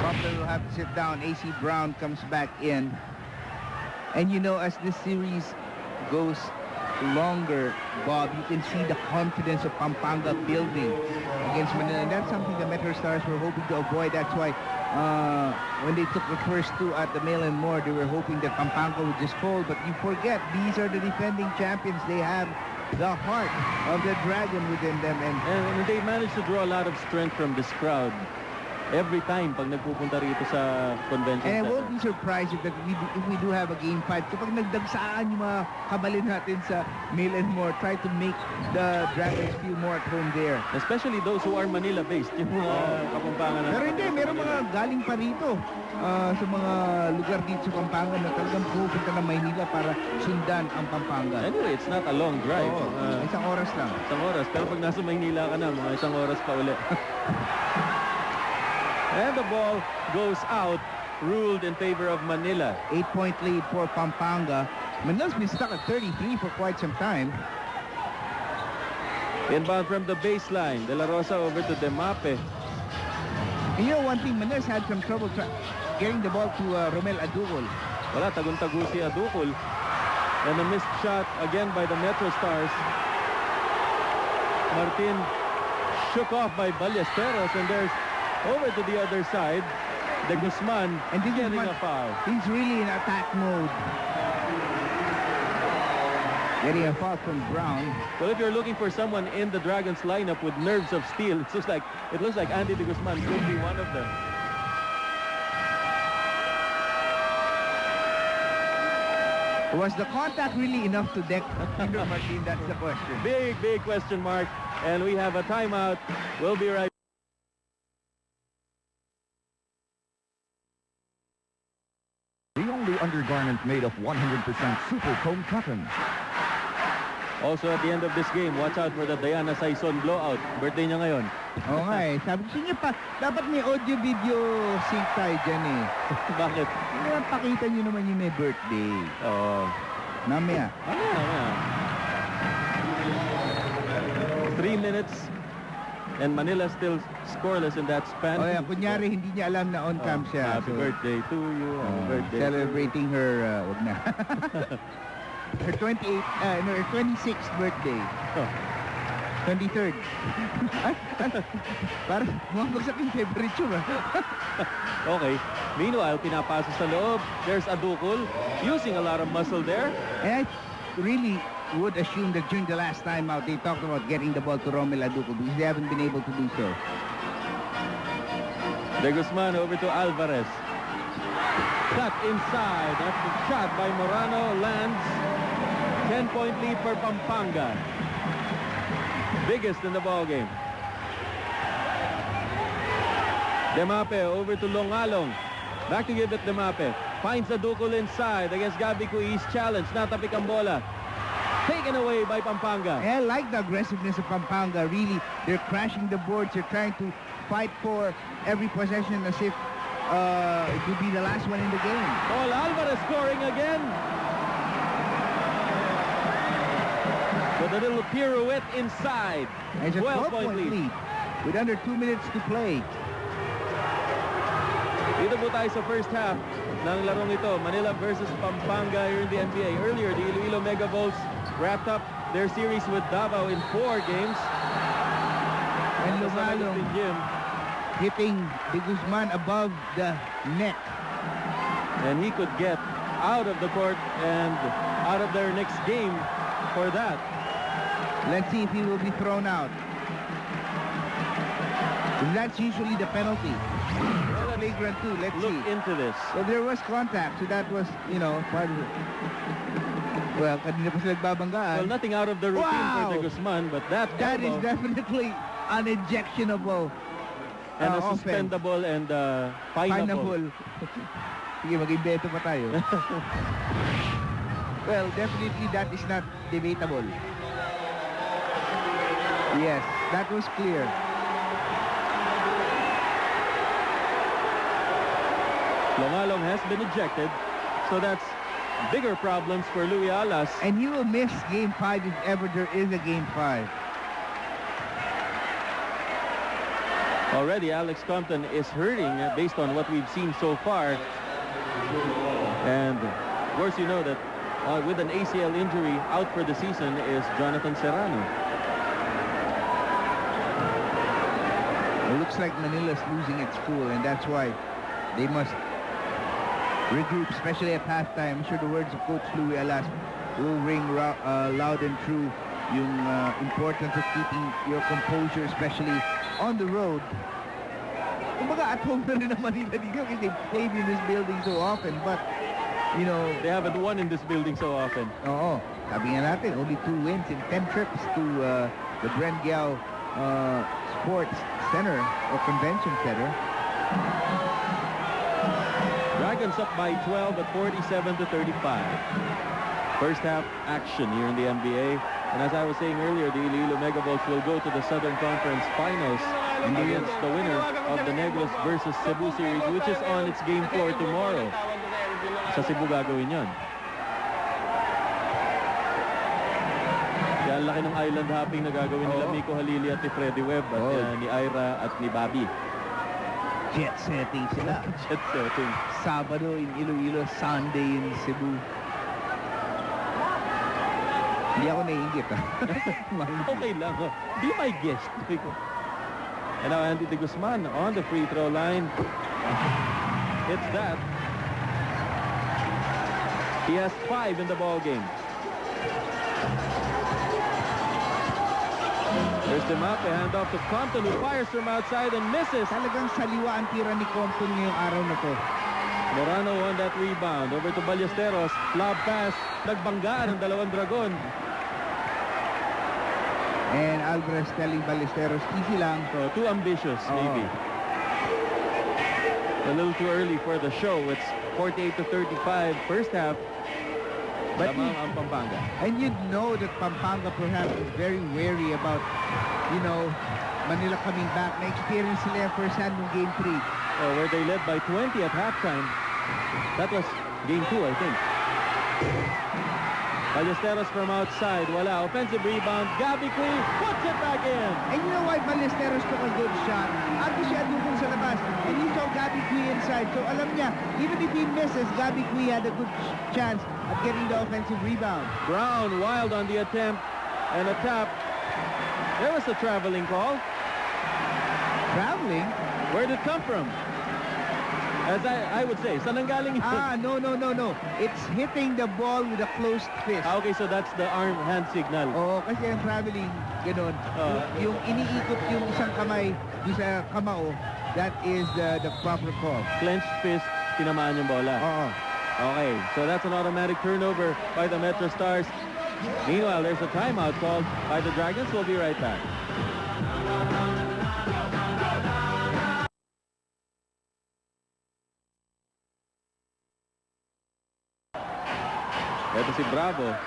Compton will have to sit down. AC Brown comes back in. And you know, as this series goes longer, Bob, you can see the confidence of Pampanga building against Manila. And that's something the Metro Stars were hoping to avoid. That's why when they took the first 2 at the Mail and More, they were hoping that Pampanga would just fold. But you forget, these are the defending champions. They have the heart of the dragon within them. And they managed to draw a lot of strength from this crowd every time pag nagpupunta rito sa convention and I center. won't be surprised if we do have a game 5. Kapag nagdagsaan yung mga kabalin natin sa Mail and More, try to make the Dragons feel more at home there. Especially those who are Manila-based, yung mga kapampangan. Pero hindi, meron mga galing pa rito sa mga lugar dito sa Pampanga na talagang pupunta ng Maynila para sundan ang Pampanga. Anyway, it's not a long drive. Isang oras lang. Isang oras. Pero pag nasa Maynila ka na, mga isang oras pa uli. And the ball goes out, ruled in favor of Manila. 8-point lead for Pampanga. Manila's been stuck at 33 for quite some time. Inbound from the baseline. De La Rosa over to Demape. And you know one thing, Manila's had some trouble getting the ball to Romel Adugol. Wala, tagun-tagu si Adukol. And a missed shot again by the Metro Stars. Martin shook off by Ballesteros, and there's over to the other side, De Guzman, and this getting is a foul. He's really in attack mode. Getting a foul from Brown. Well, if you're looking for someone in the Dragons lineup with nerves of steel, it looks like Andy De Guzman could be one of them. Was the contact really enough to deck Peter Martin? That's the question. Big question mark. And we have a timeout. We'll be right. The only undergarment made of 100% super foam cotton. Also at the end of this game, watch out for the Diana Saison blowout. Birthday niya ngayon. Oo nga eh. Sabi ko niya pa, dapat may audio-video sync tayo dyan eh. Bakit? Hindi lang pakita niyo naman yung may birthday. Oo. Mamaya. 3 minutes and Manila still scoreless in that span. O yan, kunyari hindi niya alam na on cam siya. Happy So, birthday to you. Happy birthday. celebrating her, wag na. her 26th birthday. Oh. 23rd. Parang bumabagsak yung temperature. Okay. Meanwhile, pinapasa sa loob. There's Adukul using a lot of muscle there. And I really would assume that during the last time out, they talked about getting the ball to Romel Adukul because they haven't been able to do so. De Guzman over to Alvarez. Cut inside. That's the shot by Morano. Lands. 10-point lead for Pampanga. Biggest in the ball game. Demape over to Longalong. Back to give it Demape. Finds Adukul inside against Gabi Cui's challenge. Natapik ang bola. Taken away by Pampanga. I like the aggressiveness of Pampanga. Really, they're crashing the boards. They're trying to fight for every possession as if it would be the last one in the game. Paul Alvarez scoring again. With a little pirouette inside. And it's a 12-point 12-point lead with under 2 minutes to play. Dito po tayo sa first half ng larong ito. Manila versus Pampanga here in the NBA. Earlier, the Iloilo Megavolts wrapped up their series with Davao in 4 games. And Sa Longalong Samantin Gym. hitting De Guzman above the neck. And he could get out of the court and out of their next game for that. Let's see if he will be thrown out. That's usually the penalty. Flagrant 2, let's Look see. into this. So there was contact, so that was, you know, part of it. Well, kanina pa sila nagbabanggaan. Well, nothing out of the routine Wow! for De Guzman, but that That is elbow definitely an ejectionable and a offense. suspendable and finable. Sige, mag-imbeto pa tayo. Well, definitely that is not debatable. Yes, that was clear. Longalong has been ejected, so that's bigger problems for Louis Alas. And he will miss Game 5 if ever there is a Game 5. Already, Alex Compton is hurting based on what we've seen so far. And, of course, you know that with an ACL injury, out for the season is Jonathan Serrano. It looks like Manila's losing its cool, and that's why they must regroup, especially at halftime. I'm sure the words of Coach Louis Alas will ring loud and true. Yung importance of keeping your composure, especially on the road. Kumbaga at home na rin naman nila dito kasi they played in this building so often. But, you know, They haven't won in this building so often. oo, sabi nga natin, only 2 wins in 10 trips to the Bren Giao Sports Center or Convention Center. Dragons up by 12 at 47-35. First half action here in the MBA. And as I was saying earlier, the Iloilo Megavolts will go to the Southern Conference Finals against the winner of the Negros versus Cebu series, which is on its game 4 tomorrow. Sa Cebu gagawin yon. Kaya ang laki ng island hopping na gagawin nila Miko Halili at ni Freddy Webb at ni Ira at ni Bobby. Jet setting sila. Jet setting. Sabado in Iloilo, Sunday in Cebu. Hindi ako naiingit Okay lang. Be my guest. And now Andy De Guzman on the free throw line. It's that. He has 5 in the ball game. There's the map. A handoff to Compton who fires from outside and misses. Talagang saliwa ang tira ni Compton ngayong araw na to. Morano on that rebound. Over to Ballesteros. Lob pass. Nagbanggaan ang dalawang Dragon. And Alvarez telling Ballesteros, easy lang. So, too ambitious, maybe. A little too early for the show. It's 48-35 first half. But lamang ang Pampanga. And you'd know that Pampanga perhaps is very wary about, Manila coming back. Na-experience sila yung first hand ng Game 3. Where they led by 20 at halftime. That was Game 2, I think. Ballesteros from outside. Wala. Offensive rebound. Gabby Queen puts it back in. And you know why Ballesteros took a good shot? Ako siya dukong sa labas. And he saw Gabby Queen inside. So alam niya, even if he misses, Gabby Queen had a good chance at getting the offensive rebound. Brown wild on the attempt. And a tap. There was a traveling call. Traveling? Where did it come from? As I would say, saan nanggaling yun? No. It's hitting the ball with a closed fist. Okay, so that's the arm hand signal. Oo, kasi ang traveling, gano'n. Yung iniikot yung isang kamay yung sa kamao, that is the proper call. Clenched fist, tinamaan yung bola. Oo. Okay, so that's an automatic turnover by the Metro Stars. Meanwhile, there's a timeout called by the Dragons. We'll be right back. Ito si Bravo.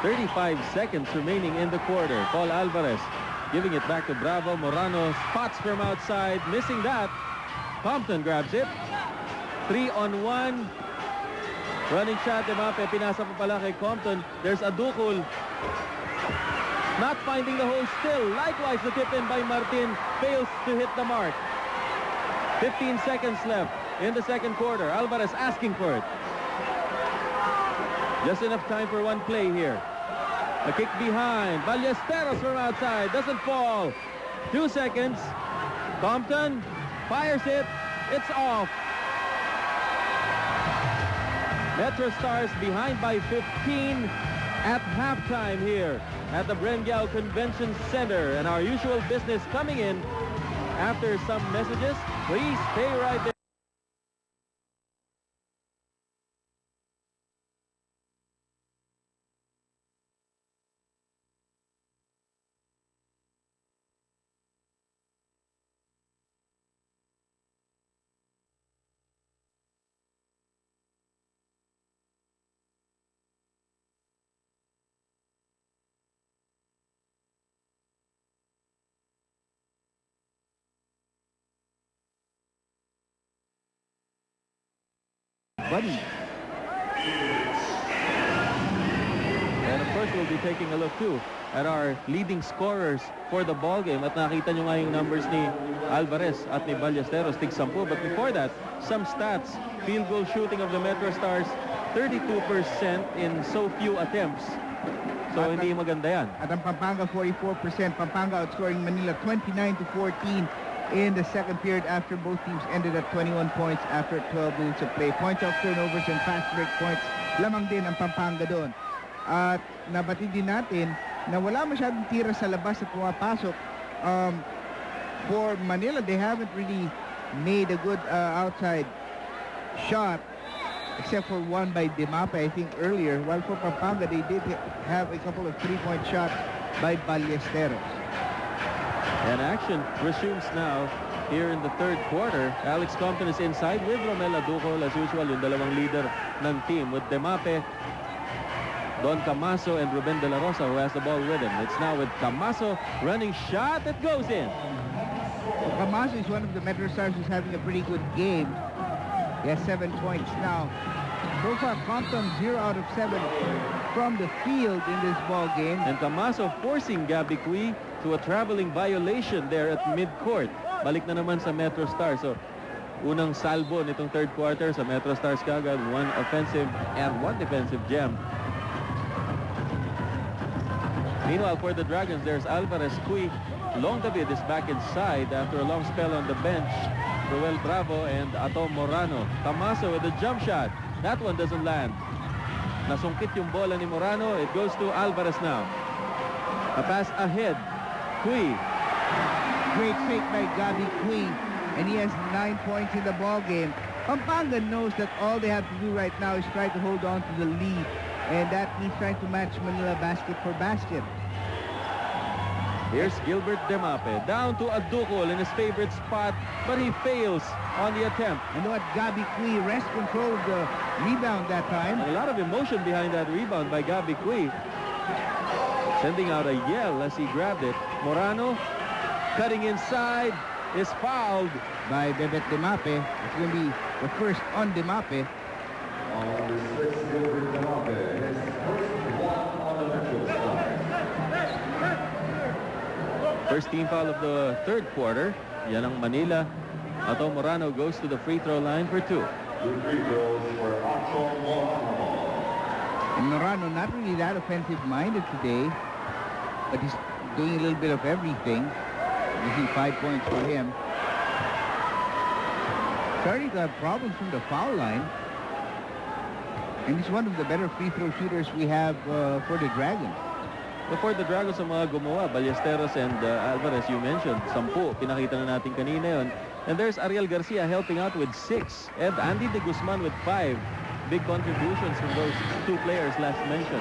35 seconds remaining in the quarter. Paul Alvarez giving it back to Bravo. Morano spots from outside. Missing that. Compton grabs it. 3-on-1. Running shot. Demape. Pinasa pa pala kay Compton. There's Adukul. Not finding the hole still. Likewise, the tip in by Martin fails to hit the mark. 15 seconds left in the second quarter. Alvarez asking for it. Just enough time for one play here. A kick behind. Ballesteros from outside. Doesn't fall. 2 seconds. Compton fires it. It's off. Metro Stars behind by 15 at halftime here at the Brengyao Convention Center. And our usual business coming in after some messages. Please stay right there. Buddy. And of course, we'll be taking a look too at our leading scorers for the ball game. At nakita nyo nga yung numbers ni Alvarez at ni Ballesteros, tig 10. But before that, some stats. Field goal shooting of the Metro Stars, 32% in so few attempts. So hindi maganda yan. At ang Pampanga, 44%. Pampanga outscoring Manila 29-14 in the second period after both teams ended at 21 points after 12 minutes of play. Points off turnovers and fast break points. Lamang din ang Pampanga doon. At nabatid din natin na wala masyadong tira sa labas at pumapasok. For Manila, they haven't really made a good outside shot except for one by Demape, I think, earlier. While for Pampanga, they did have a couple of three-point shots by Ballesteros. And action resumes now here in the third quarter. Alex Compton is inside with Romel Adukol as usual, yung dalawang leader ng team with Demape, Don Camaso, and Ruben De La Rosa, who has the ball with him. It's now with Camaso running shot that goes in. Camaso is one of the Metro Stars who's having a pretty good game. He has 7 points now. So far, Compton 0 out of 7 from the field in this ball game. And Camaso forcing Gabby Cui to a traveling violation there at midcourt. Balik na naman sa Metro Stars. So, unang salvo nitong third quarter sa Metro Stars kagad. One offensive and one defensive gem. Meanwhile, for the Dragons, there's Alvarez. Cui. Long David is back inside after a long spell on the bench. Roel Bravo and Atom Morano. Camaso with a jump shot. That one doesn't land. Nasungkit yung bola ni Morano. It goes to Alvarez now. A pass ahead. Cui. Great fake by Gabby Queen, and he has 9 points in the ball game. Pampanga knows that all they have to do right now is try to hold on to the lead, and that means trying to match Manila basket for basket. Here's Gilbert Demape down to Adukol in his favorite spot, but he fails on the attempt. And what Gabi Cui rest controlled the rebound that time. A lot of emotion behind that rebound by Gabi Cui. Sending out a yell as he grabbed it. Morano cutting inside is fouled By Bebet Demape. It's going to be the first on Demape. First team foul of the third quarter. Yan ang Manila. Ato Morano goes to the free throw line for 2. And Morano not really that offensive-minded today, but he's doing a little bit of everything. You see 5 points for him. Starting to have problems from the foul line. And he's one of the better free throw shooters we have for the Dragons. Before the Dragons ang mga gumawa, Ballesteros and Alvarez, you mentioned, 10. Pinakita na natin kanina yon. And there's Ariel Garcia helping out with 6. And Andy De Guzman with 5. Big contributions from those 2 players last mentioned.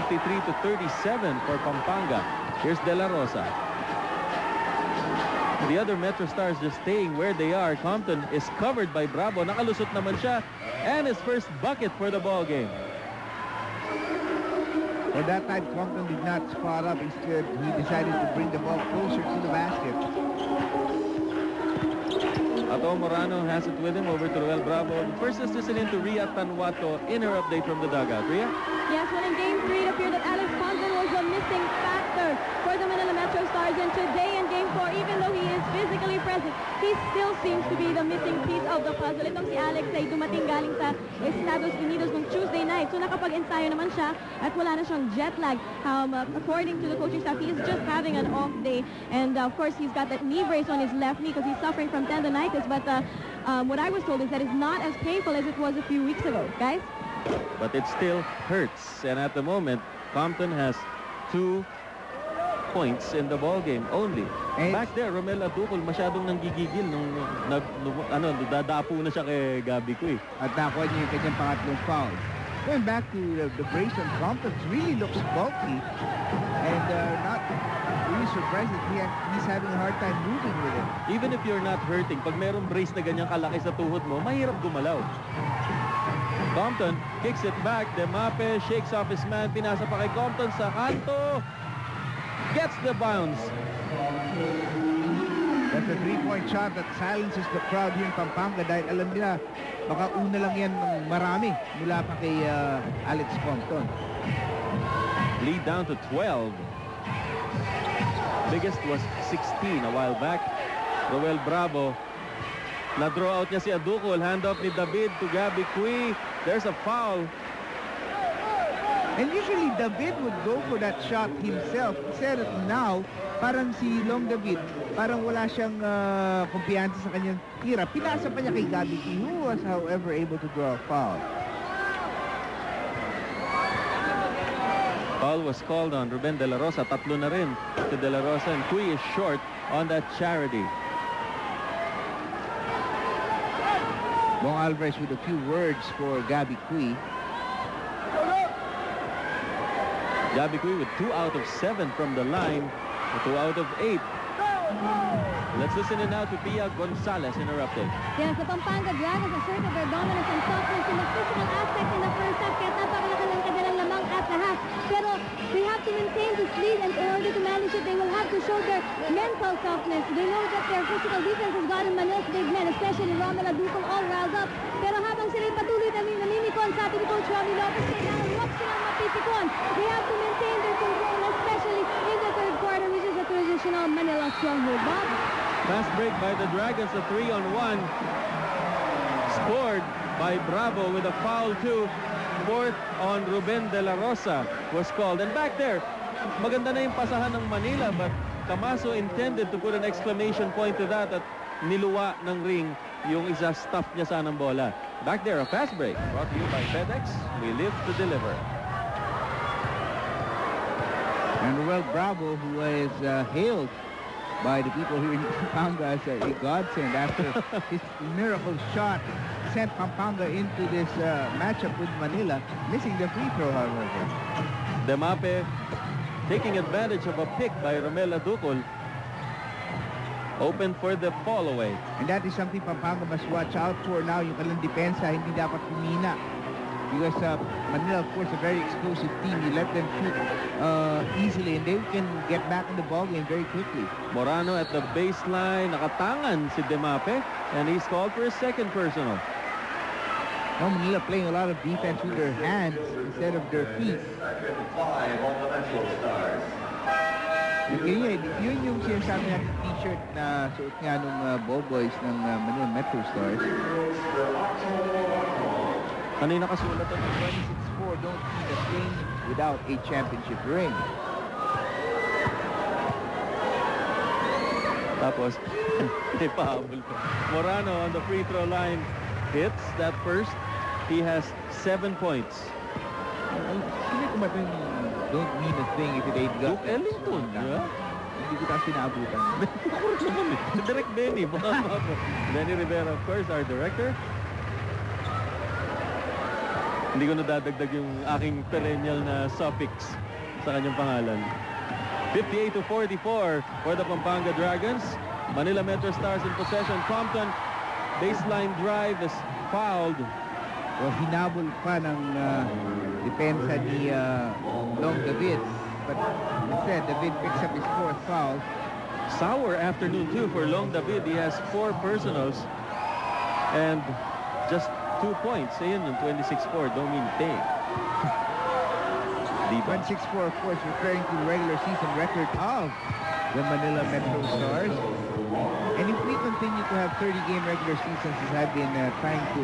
53-37 for Pampanga. Here's De La Rosa. The other Metro Stars just staying where they are. Compton is covered by Bravo. Nakalusot naman siya. And his first bucket for the ball game. For that time, Compton did not spot up. Instead, he decided to bring the ball closer to the basket. Ato Morano has it with him over to Ruel Bravo. First, let's listen in to Ria Tanwato in her update from the dugout. Ria? Yes, well, in Game 3, it appeared that Alex Compton was the missing factor for the Manila Metro Stars. And today in Game 4, even though he is physically present, he still seems to be the missing piece of the puzzle. Itong si Alex ay dumating galing sa Estados Unidos nung Tuesday night. So nakapag-ensayo naman siya at wala na siyang jet lag. According to the coaching staff, he is just having an off day. And of course, he's got that knee brace on his left knee because he's suffering from tendonitis. But what I was told is that it's not as painful as it was a few weeks ago. Guys? But it still hurts. And at the moment, Compton has 2 points in the ball game only. And back there, Romel Adukol masyadong nanggigigil nung dadapo na siya kay Gabi Cui. At nakuha niya yung kanyang pangatlong foul. Going back to the brace on Compton, really looks bulky. And not really surprised that he's having a hard time moving with it. Even if you're not hurting, pag merong brace na ganyang kalaki sa tuhod mo, mahirap gumalaw. Compton kicks it back. Demape shakes off his man. Pinasa pa kay Compton sa kanto. Gets the bounce. That's a 3-point shot that silences the crowd here in Pampanga dahil alam nila baka una lang yan ng marami mula pa kay Alex Compton. Lead down to 12. Biggest was 16 a while back. Roel Bravo. Na-draw out niya si Adukol. Handoff ni David to Gabi Cui. There's a foul. And usually David would go for that shot himself. Instead now, parang si Long David, parang wala siyang kumpiyansa sa kanyang tira. Pinasa pa niya kay Gabi Cui, who was however able to draw a foul. Foul was called on Ruben De La Rosa. Tatlo na rin to De La Rosa, and Cui is short on that charity. Bong Alvarez with a few words for Gabi Cui. Gabi Cui with 2 out of 7 from the line, 2 out of 8. Let's listen in now to Pia Gonzalez in her update. Yes, the Pampanga Dragons asserted their dominance and toughness in the physical aspect in the first half. Kaya napakalaki ng kanilang lamang at the half. Pero they have to maintain this lead, and in order to manage it, they will have to show their mental toughness. They know that their physical defense has gotten Manila's big men, especially Romel Adukol, all riled up. Pero habang sila'y patuloy namimikon sa ating coach Romy Lopez, kailangan huwag silang mapipikon. They have to maintain their control, especially in the third quarter, which is a traditional Manila stronghold. Bob? Fast break by the Dragons, a 3-on-1. Scored by Bravo with a foul too. Fourth on Ruben De La Rosa was called. And back there, maganda na yung pasahan ng Manila, but Camaso intended to put an exclamation point to that at niluwa ng ring yung isa stuff niya sa ng bola. Back there, a fast break brought to you by FedEx. We live to deliver. And Ruel Bravo, who is hailed by the people here in Pampanga as a godsend after his miracle shot sent Pampanga into this matchup with Manila, missing the free throw, however. Demape taking advantage of a pick by Romel Aducol. Open for the fall away. And that is something Pampanga must watch out for now. Yung kanilang depensa, hindi dapat humina. Because Manila, of course, a very explosive team. You let them shoot easily and they can get back in the ballgame very quickly. Morano at the baseline. Nakatangan si Demape. And he's called for a second personal. Now Manila playing a lot of defense with their hands instead of their feet. Yun yung sinasabi natin t-shirt na suot nga nung ball boys ng Manila Metro Stars. Kanina kasulat ang 26-4, don't see the thing without a championship ring. Tapos, ipahabol ko. Morano on the free throw line hits that first. He has 7 points. Sino ko ba yung don't mean a thing if it ain't got Duke Ellington, di ba? Hindi ko tayo sinaabutan. Kurso naman eh. Si Direk Benny. Benny Rivera, of course, our director. Hindi ko nadadagdag yung aking perennial na suffix sa kanyang pangalan. 58-44 for the Pampanga Dragons. Manila Metro Stars in possession. Compton, baseline drive is fouled. Well, hinabol pa ng depensa ni Long David. But instead, David picks up his 4th foul. Sour afternoon too for Long David. He has 4 personals and just 2 points. Ayun yung 26-4. Don't mean thing. 26-4, of course, referring to the regular season record of the Manila Metro Stars. And if we continue to have 30-game regular seasons as I've been trying to,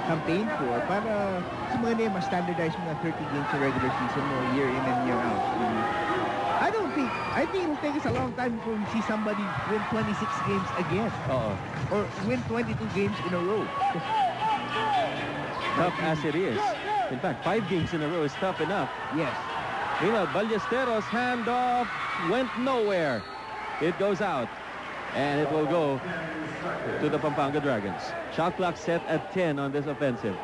campaign for, para sa mga name, standardize mga 30 games sa regular season mo, year in and year out. I think it'll take us a long time before we see somebody win 26 games again. Or win 22 games in a row. Tough as it is. In fact, 5 games in a row is tough enough. Yes. Meanwhile, Ballesteros handoff went nowhere. It goes out. And it will go to the Pampanga Dragons. Shot clock set at 10 on this offensive.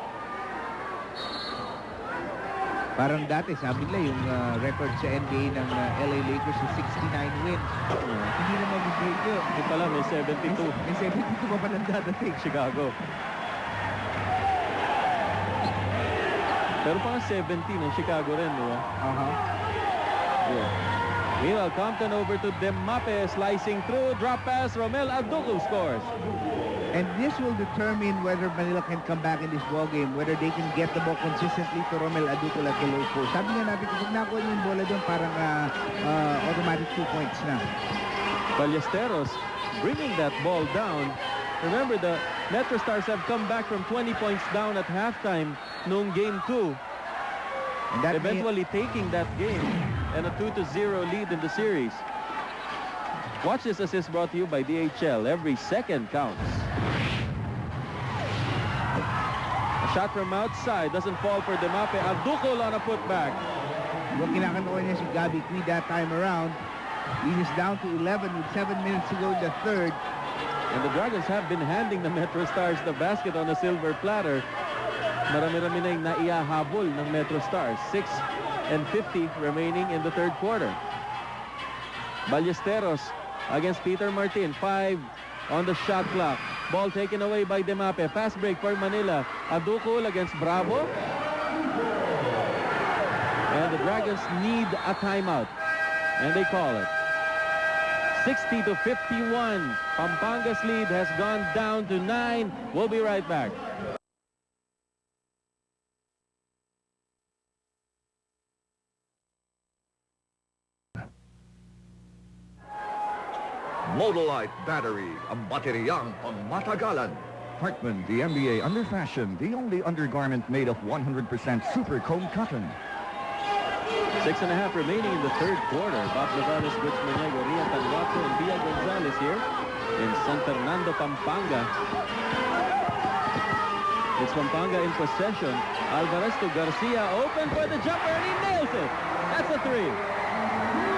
Parang dati, sabi nila yung record sa NBA ng LA Lakers is 69 wins. Hindi naman mag-break yun. Hindi pala, may 72. May 72 pa palang dadating. Chicago. Pero parang 17 ang Chicago rin, di ba? Yeah. Meanwhile, Compton over to Demape, slicing through, drop pass, Romel Aducol scores. And this will determine whether Manila can come back in this ballgame, whether they can get the ball consistently to Romel Aducol at the low post. Sabi nga natin, kung nakuha yung bola doon, parang automatic 2 points na. Ballesteros bringing that ball down. Remember, the Metro Stars have come back from 20 points down at halftime noong Game 2. And that eventually taking that game and a 2-0 lead in the series. Watch this assist brought to you by DHL. Every second counts. A shot from outside doesn't fall for Demape. Aducol on a putback. Yung kinakanoon niya si Gabi Cui that time around. He is down to 11 with 7 minutes to go in the third. And the Dragons have been handing the Metro Stars the basket on a silver platter. Marami-rami na yung naiahabol ng Metro Stars. 6:50 remaining in the third quarter. Ballesteros against Peter Martin. 5 on the shot clock. Ball taken away by Demape. Fast break for Manila. Aducol against Bravo. And the Dragons need a timeout. And they call it. 60-51. Pampanga's lead has gone down to 9. We'll be right back. Modolite Battery, ang bateriyang pangmatagalan. Hartman, the MBA under fashion, the only undergarment made of 100% super comb cotton. 6.5 remaining in the third quarter. Bob Lavales, Butch Maniago, Ria Tanguaco, and Villa Gonzalez here in San Fernando, Pampanga. It's Pampanga in possession. Alvarez to Garcia, open for the jumper, and he nails it. That's a 3.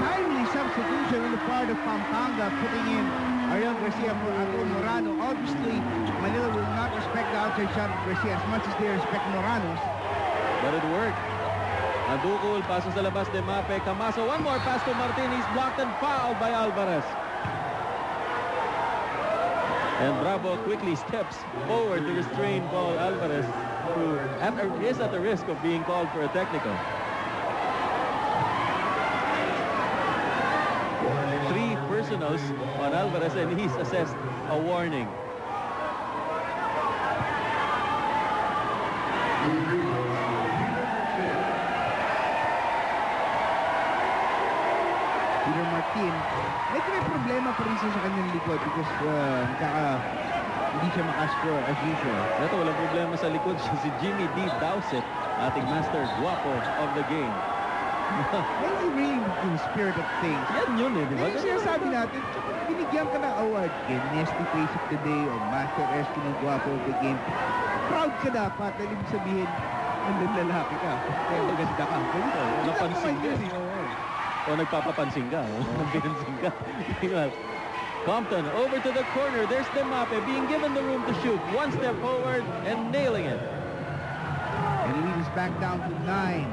Timely substitution on the part of Pampanga, putting in Ariel Garcia for Arturo Morano. Obviously, Manila will not respect the outside shot of Garcia as much as they respect Morano's. But it worked. Adukul, paso sa labas de Mape. Camaso, one more pass to Martin. He's blocked and fouled by Alvarez. And Bravo quickly steps forward to restrain Paul Alvarez, who is at the risk of being called for a technical. 3 personals on Alvarez, and he's assessed a warning. Peter Martin, medyo may problema pa rin siya sa kanyang likod because hindi siya makascore as usual. Ito, walang problema sa likod siya, si Jimmy D. Dowsett, ating master guapo of the game. Maybe really in the spirit of things. Yan yun eh, di ba? Yung sinasabi natin, binigyan ka ng award, Nasty Face of the Day o Master Rescue ng Guapo of the Game. Proud ka dapat, dahil ibig sabihin, nandun lalaki ka. Kaya maganda ka. Ganito. Napansin ka. O nagpapapansin ka. Napansin ka. Compton over to the corner. There's Demape being given the room to shoot. One step forward and nailing it. And lead is back down to 9.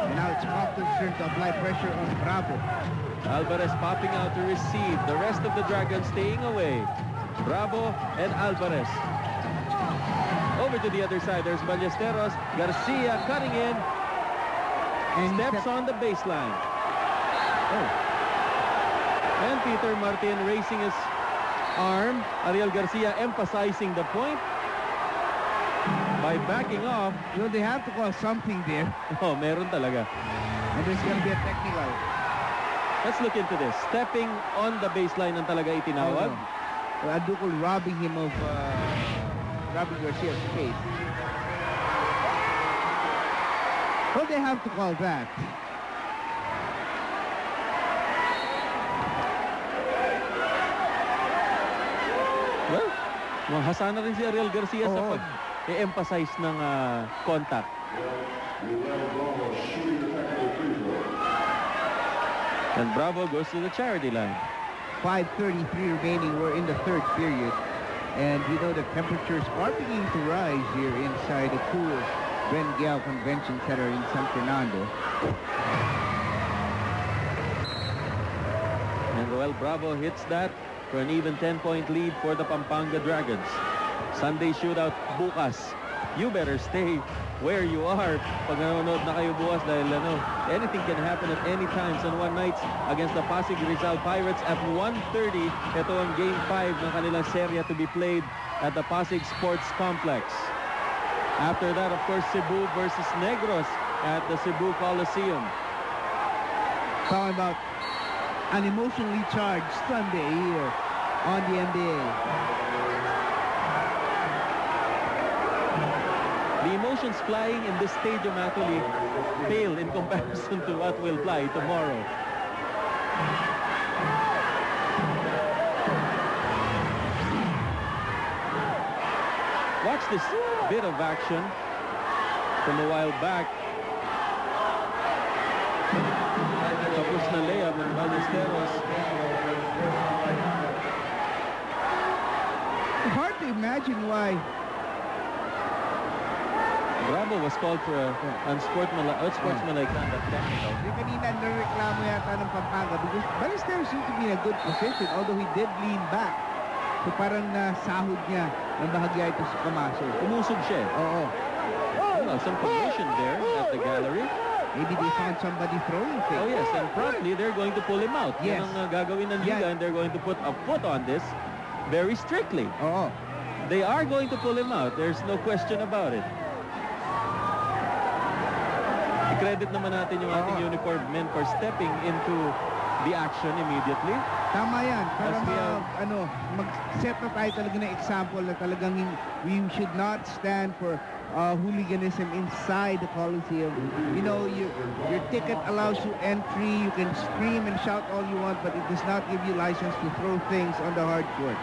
And now it's Compton's turn to apply pressure on Bravo. Alvarez popping out to receive. The rest of the Dragons staying away. Bravo and Alvarez. Over to the other side. There's Ballesteros. Garcia cutting in. And steps on the baseline. Oh. And Peter Martin raising his arm. Ariel Garcia emphasizing the point by backing off. You know, they have to call something there. Oh, meron talaga. And there's going to be a technical. Let's look into this. Stepping on the baseline ang talaga itinawag. Adukul robbing him of robbing Garcia's face. Well, they have to call that. Well, mahasa na rin si Ariel Garcia sa pag-emphasize ng contact. And Bravo goes to the charity line. 5:33 remaining. We're in the third period. And you know the temperatures are beginning to rise here inside the cool Benguiao Convention Center in San Fernando. And Roel Bravo hits that for an even 10-point lead for the Pampanga Dragons. Sunday shootout bukas. You better stay where you are pag nanonood na kayo bukas dahil anything can happen at any time. San Juan Knights against the Pasig Rizal Pirates at 1:30. Ito ang Game 5 ng kanilang serya to be played at the Pasig Sports Complex. After that, of course, Cebu versus Negros at the Cebu Coliseum. Talking about an emotionally charged Sunday here on the MBA. The emotions flying in this stadium actually pale in comparison to what will fly tomorrow. Watch this bit of action from a while back. Tapos na layup ng Ballesteros. Hard to imagine why Bravo was called for an unsportsmanlike conduct technical. kanina nareklamo yata ng Pampanga because Ballesteros seemed to be in a good position although he did lean back. So parang nasahod niya ng bahagya ito sa Camaso. Umusog siya. Oo. Some commotion there at the gallery. Maybe they found somebody throwing things. Oh yes, and promptly they're going to pull him out. Yes. Yan ang gagawin ng Liga, and they're going to put a foot on this very strictly. Oo. They are going to pull him out. There's no question about it. I-credit naman natin yung ating uniformed men for stepping into the action immediately. Tama yan. Para As we mag-set na tayo talaga ng example na talagang we should not stand for hooliganism inside the Coliseum. You know, your ticket allows you entry. You can scream and shout all you want, but it does not give you license to throw things on the hard court.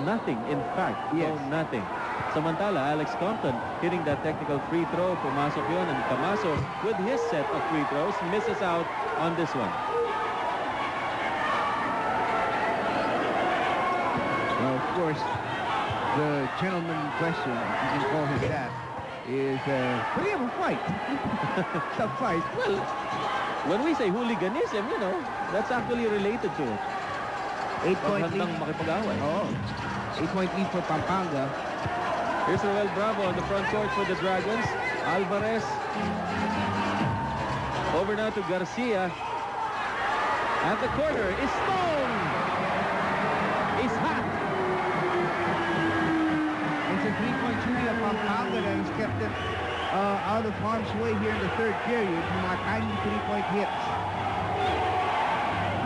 Nothing, in fact. Yes. No, nothing. Samantala, Alex Compton hitting that technical free throw. Pumasok yun, and Camaso with his set of free throws misses out on this one. Well, of course, the gentleman in question, if you can call him that, is pretty of a fight. Tough fight. Well, when we say hooliganism, you know, that's actually related to it. 8-point Paghandang lead. makipag-away. Oh, 8-point lead for Pampanga. Here's Roel Bravo on the front court for the Dragons. Alvarez. Over now to Garcia. At the corner is Stone. Is hot. It's a 3-point shooting of Pampanga that has kept it out of harm's way here in the third period. Yung mga tiny 3-point hits.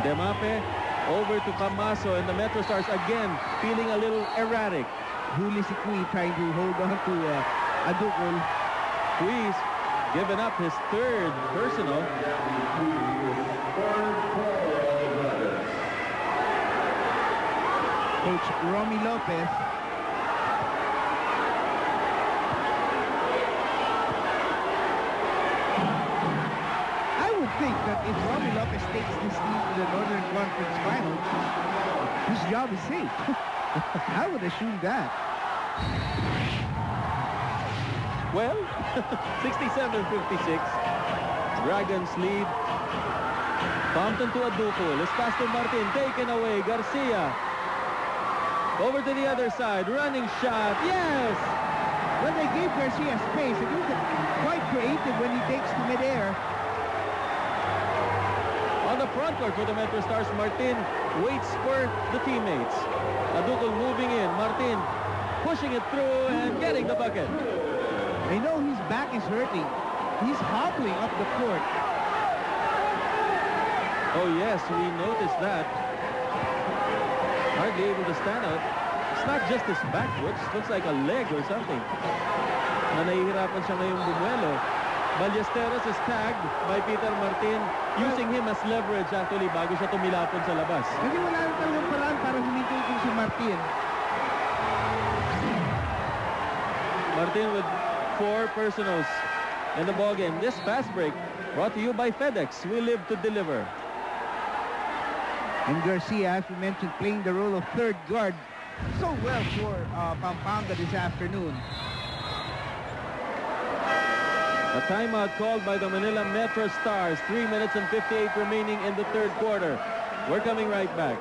Demape over to Camaso, and the Metro Stars again feeling a little erratic. Huli si Kui trying to hold on to Adukol. Kui's given up his third personal. Coach Romy Lopez. I would think that if Romy Lopez takes this team to the Northern Conference Finals, his job is safe. I would assume that. Well, 67-56. Dragons lead. Compton to Adukol. It's pass to Martin. Taken away. Garcia. Over to the other side. Running shot. Yes! When they gave Garcia space, it was quite creative when he takes to midair. On the front court for the Metro Stars, Martin waits for the teammates. Adukol moving in. Martin pushing it through and getting the bucket. I know his back is hurting. He's hobbling up the court. Oh yes, we noticed that. Hardly able to stand out. It's not just his back, which looks like a leg or something. Na nahihirapan siya ngayong bumuelo. Ballesteros is tagged by Peter Martin, using him as leverage actually bago siya tumilapon sa labas. Hindi wala rin talagang paraan para humintay si Martin. Martin with 4 personals in the ballgame. This fast break brought to you by FedEx. We live to deliver. And Garcia, as we mentioned, playing the role of third guard so well for Pampanga this afternoon. A timeout called by the Manila Metro Stars. 3 minutes and 58 remaining in the third quarter. We're coming right back.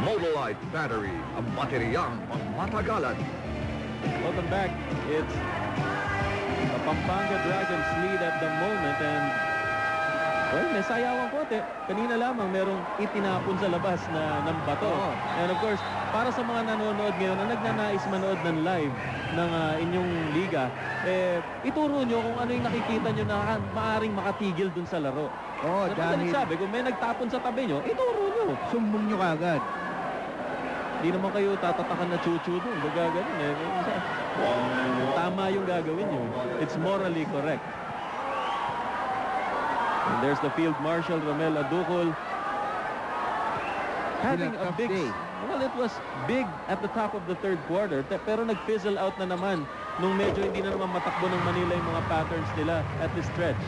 Mobilite Battery, ang bateryang pangmatagalan. Welcome back. It's the Pampanga Dragons lead at the moment, and well, may sayawang konti. Kanina lamang merong itinapon sa labas na ng bato. And of course, para sa mga nanonood ngayon na nagnanais manood ng live ng inyong liga, ituro nyo kung ano yung nakikita nyo na maaring makatigil dun sa laro. Oh, dahil Sabi, kung may nagtapon sa tabi nyo, ituro nyo. sumbong nyo kagad. Hindi naman kayo tatatakan na chuchu doon. Gagawin eh. Tama yung gagawin nyo. It's morally correct. And there's the field marshal, Romel Adukol. Having a big day. Well, it was big at the top of the third quarter, pero nag-fizzle out na naman nung medyo hindi na naman matakbo ng Manila yung mga patterns nila at the stretch.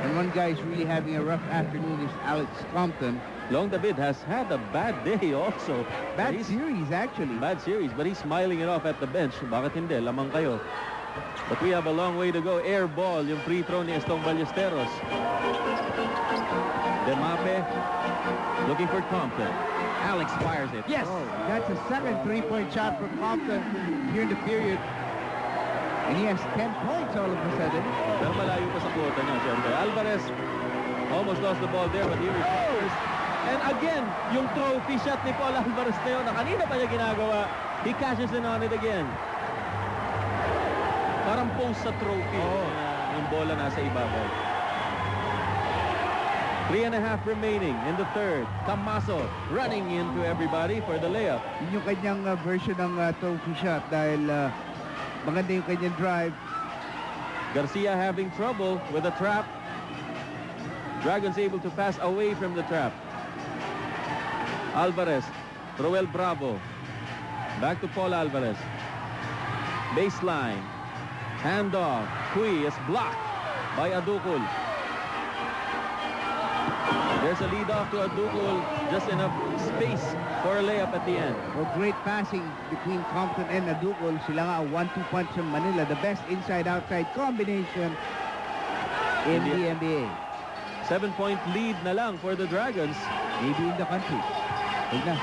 And one guy who's really having a rough afternoon is Alex Compton. Long David has had a bad day also. Bad He's- series, actually. Bad series, but he's smiling it off at the bench. Bakit hindi? Lamang kayo. But we have a long way to go. Air ball, yung free throw ni Estong Ballesteros. Demape looking for Compton. Alex fires it. Yes! Oh, that's a second three-point shot for Compton here in the period. And he has 10 points all of a sudden. Pero malayo pa sa quota niya, syempre. Alvarez almost lost the ball there, but he recovers. And again, yung trophy shot ni Paul Alvarez na yun, na kanina pa niya ginagawa, he cashes in on it again. Parang post sa trophy. Yung bola nasa ibabaw. 3.5 remaining in the third. Camaso running into everybody for the layup. Yun yung kanyang version ng trophy shot dahil maganda yung kanyang drive. Garcia having trouble with the trap. Dragons able to pass away from the trap. Alvarez, Roel Bravo. Back to Paul Alvarez. Baseline. Handoff. Kui is blocked by Adukol. There's a lead off to Adukul. Just enough space for a layup at the end. Well, great passing between Compton and Adukul. Sila nga 1-2 punch from Manila. The best inside-outside combination in the NBA. 7-point lead na lang for the Dragons. Maybe in the country. Huwag na.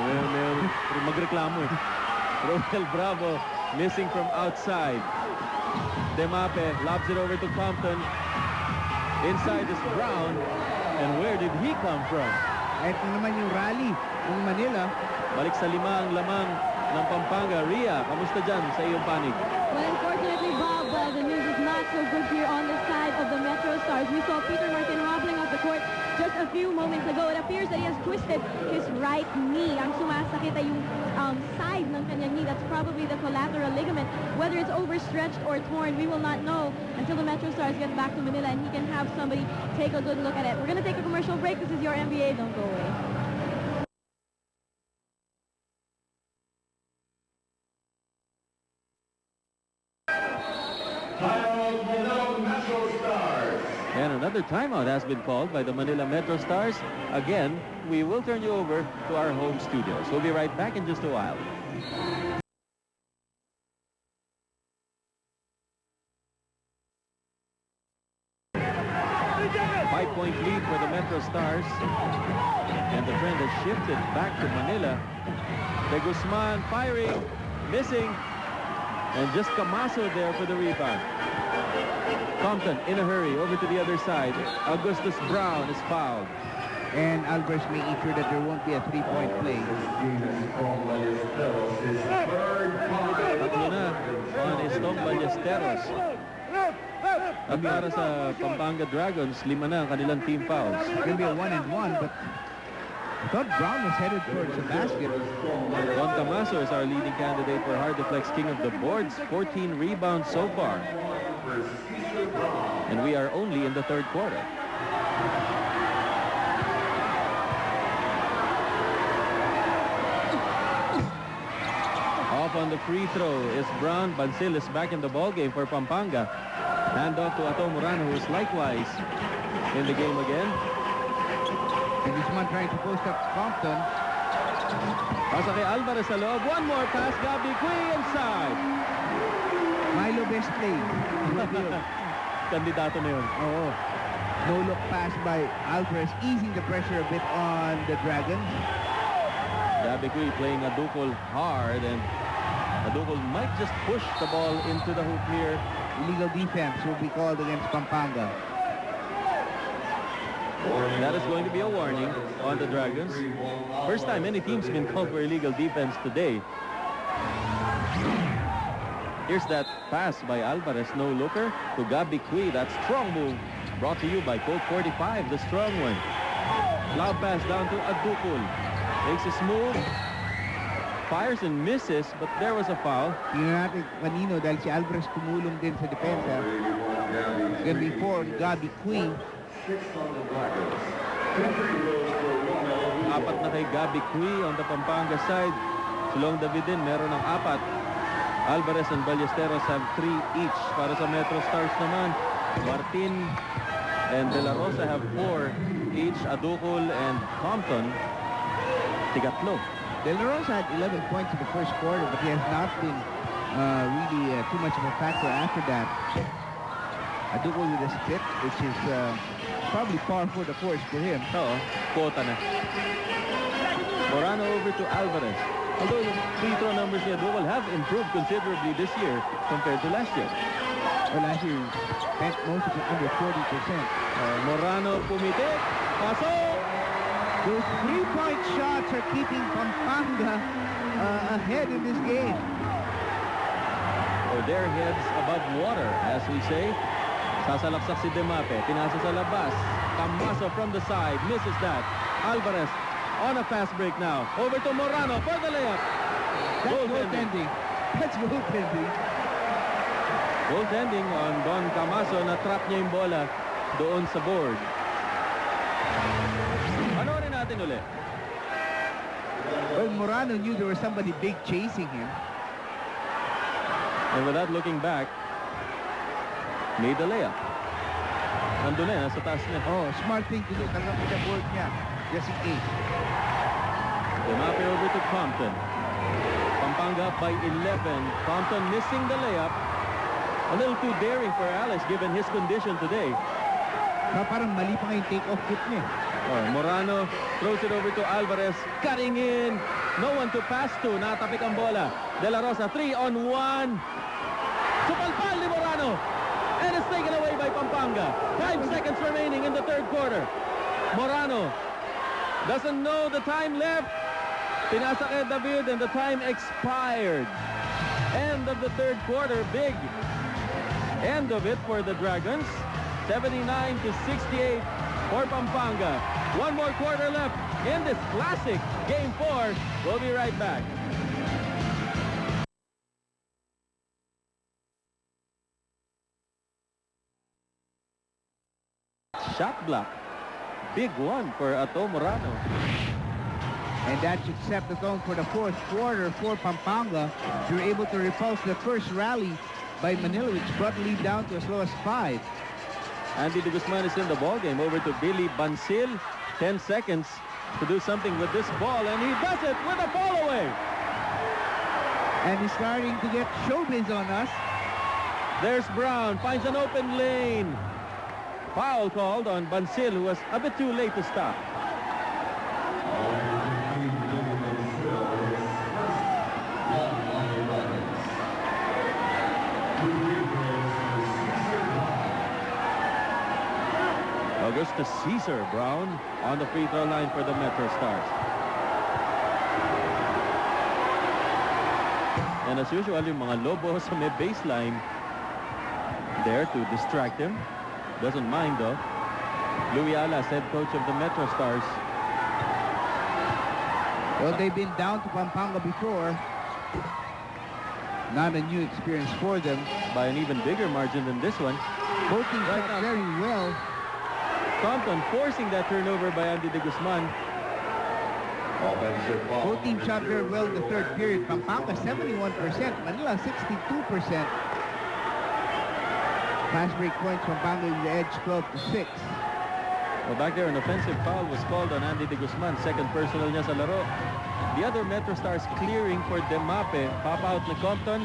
May magreklamo eh. Roel Bravo missing from outside. Demape lobs it over to Compton. Inside is Brown. And where did he come from? Ito naman yung rally ng Manila. Balik sa lima ang lamang ng Pampanga. Ria, kamusta dyan sa iyong panig? Well, unfortunately, Bob, the news is not so good here on the side of the Metro Stars. We saw Peter Martin wobbling off the court just a few moments ago. It appears that he has twisted his right knee. Ang sumasakit ay yung side ng kanyang knee. That's probably the collateral ligament. Whether it's overstretched or torn, we will not know until the Metro Stars get back to Manila and he can have somebody take a good look at it. We're going to take a commercial break. This is your MBA. Don't go away. And another timeout has been called by the Manila Metro Stars. Again, we will turn you over to our home studios. We'll be right back in just a while. Five-point lead for the Metro Stars. And the trend has shifted back to Manila. De Guzman firing, missing. And just Camaso there for the rebound. Compton in a hurry over to the other side. Augustus Brown is fouled. And Alvarez making sure that there won't be a three-point play. Tatlo na on Estong Ballesteros. At para sa Pampanga Dragons, 5 na ang kanilang team fouls. It's going to be a 1-and-1, but I thought Brown was headed towards the basket. Don Camaso is our leading candidate for Hard Deflex King of the Boards. 14 rebounds so far. And we are only in the third quarter. Off on the free throw is Brown. Bansil is back in the ballgame for Pampanga. Hand off to Ato Morano, who is likewise in the game again. And this man trying to post up Compton. Pasa kay Alvarez sa loob. One more pass. Gabi Cui inside. Milo best play. Kandidato na yun. Oo. No-look pass by Alvarez, easing the pressure a bit on the Dragons. Gabi Cui playing Adukul hard, and Adukul might just push the ball into the hoop here. Illegal defense will be called against Pampanga. That is going to be a warning on the Dragons. First time any team's been called for illegal defense today. Here's that pass by Alvarez, no looker to Gabi Cui. That strong move brought to you by Coke 45, the strong one. Loud pass down to Adukul. Takes his move, fires and misses, but there was a foul. Tingnan natin kanino dahil si Alvarez tumulong din sa depensa. It's gonna be for Gabi Cui. Apat na kay Gabi Cui on the Pampanga side. Sulong Davidin meron ng 4. Alvarez and Ballesteros have 3 each. Para sa Metro Stars naman, Martin and De La Rosa have 4 each. Adukul and Compton, tigatlo. De La Rosa had 11 points in the first quarter, but he has not been really too much of a factor after that. Adukul with a split, which is probably par for the course for him. Oo, quota na. Morano over to Alvarez. Although the free throw numbers ni Adukul have improved considerably this year compared to last year. Well, last year, spent most of it under 40%. Morano pumitik. Pasok! Those three-point shots are keeping Pampanga ahead in this game. Or their heads above water, as we say. Sasalaksak si Demape. Pinasa sa labas. Camaso from the side. Misses that. Alvarez on a fast break now. Over to Morano for the layup. That's goaltending. That's goaltending. Goaltending on Don Camaso. Na-trap niya yung bola doon sa board. Panoorin natin ulit. Well, Morano knew there was somebody big chasing him. And without looking back, made the layup. Nandun na, nasa taas na. Oh, smart thing to do. Talagang pinaboard niya. Just in case. Demape over to Compton. Pampanga up by 11. Compton missing the layup. A little too daring for Alex given his condition today. Parang mali pa nga yung take-off foot niya. Oh, Morano throws it over to Alvarez. Cutting in. No one to pass to. Natapik ang bola. De La Rosa, 3-on-1. Supalpal ni Morano. And it's taken away by Pampanga. 5 seconds remaining in the third quarter. Morano doesn't know the time left. Pinasa kay David and the time expired. End of the third quarter. Big end of it for the Dragons. 79-68 for Pampanga. One more quarter left in this classic Game 4. We'll be right back. Shot block. Big one for Ato Morano. And that should set the tone for the fourth quarter for Pampanga. They were able to repulse the first rally by Manila, which brought the lead down to as low as 5. Andy De Guzman is in the ballgame. Over to Billy Bansil. 10 seconds to do something with this ball, and he does it with a ball away. And he's starting to get showbiz on us. There's Brown, finds an open lane. Foul called on Bansil, who was a bit too late to stop. Augustus Ceasar Brown on the free throw line for the Metro Stars. And as usual, yung mga Lobo sa may baseline there to distract him. Doesn't mind though. Louis Alas, head coach of the Metro Stars. Well, they've been down to Pampanga before. Not a new experience for them. By an even bigger margin than this one. Both teams Right shot now. very well. Compton forcing that turnover by Andy De Guzman. Both teams shot very well in the third period. Pampanga 71%, Manila 62%. Fast break points, Pampanga with the edge 12-6. Well, back there, an offensive foul was called on Andy De Guzman. Second personal niya sa laro. The other Metro Stars clearing for Demape. Pop out ni Compton.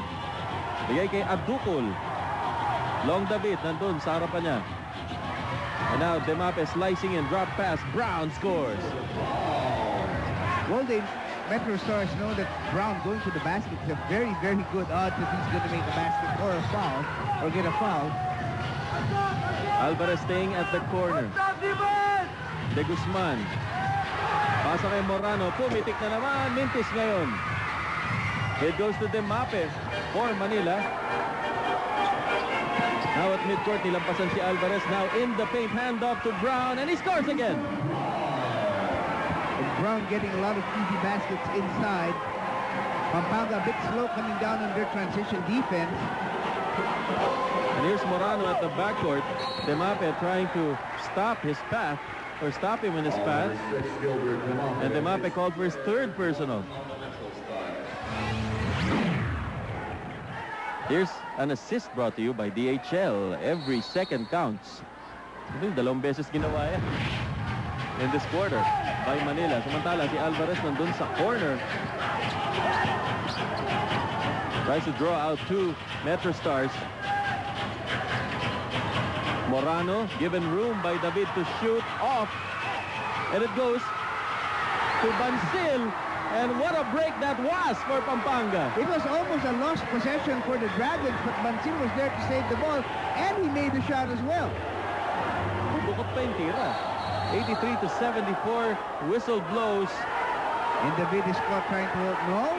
Bigay kay Adukol. Long David nandun sa harapan niya. And now Demape slicing in, drop pass. Brown scores. Well, the Metro Stars know that Brown going to the basket is a very, very good odds that he's going to make a basket or a foul, or get a foul. Alvarez staying at the corner. De Guzman. Pasa kay Morano. Pumitik na naman. Mintis ngayon. It goes to Demape for Manila. Now at midcourt, nilampasan si Alvarez. Now in the paint, handoff to Brown, and he scores again. And Brown getting a lot of easy baskets inside. Pampanga a bit slow coming down on their transition defense. And here's Morano at the backcourt. Demape trying to stop his path, or stop him in his path. And Demape called for his third personal. Here's an assist brought to you by DHL. Every second counts. Ito yung 2 beses ginawa yan in this quarter by Manila. Samantala, si Alvarez nandun sa corner. Tries to draw out 2 Metro Stars. Morano given room by David to shoot off. And it goes to Bansil. And what a break that was for Pampanga. It was almost a lost possession for the Dragons, but Bansil was there to save the ball, and he made the shot as well. Bukot pa yung tira. 83-74, whistle blows. And David is caught trying to hold. No?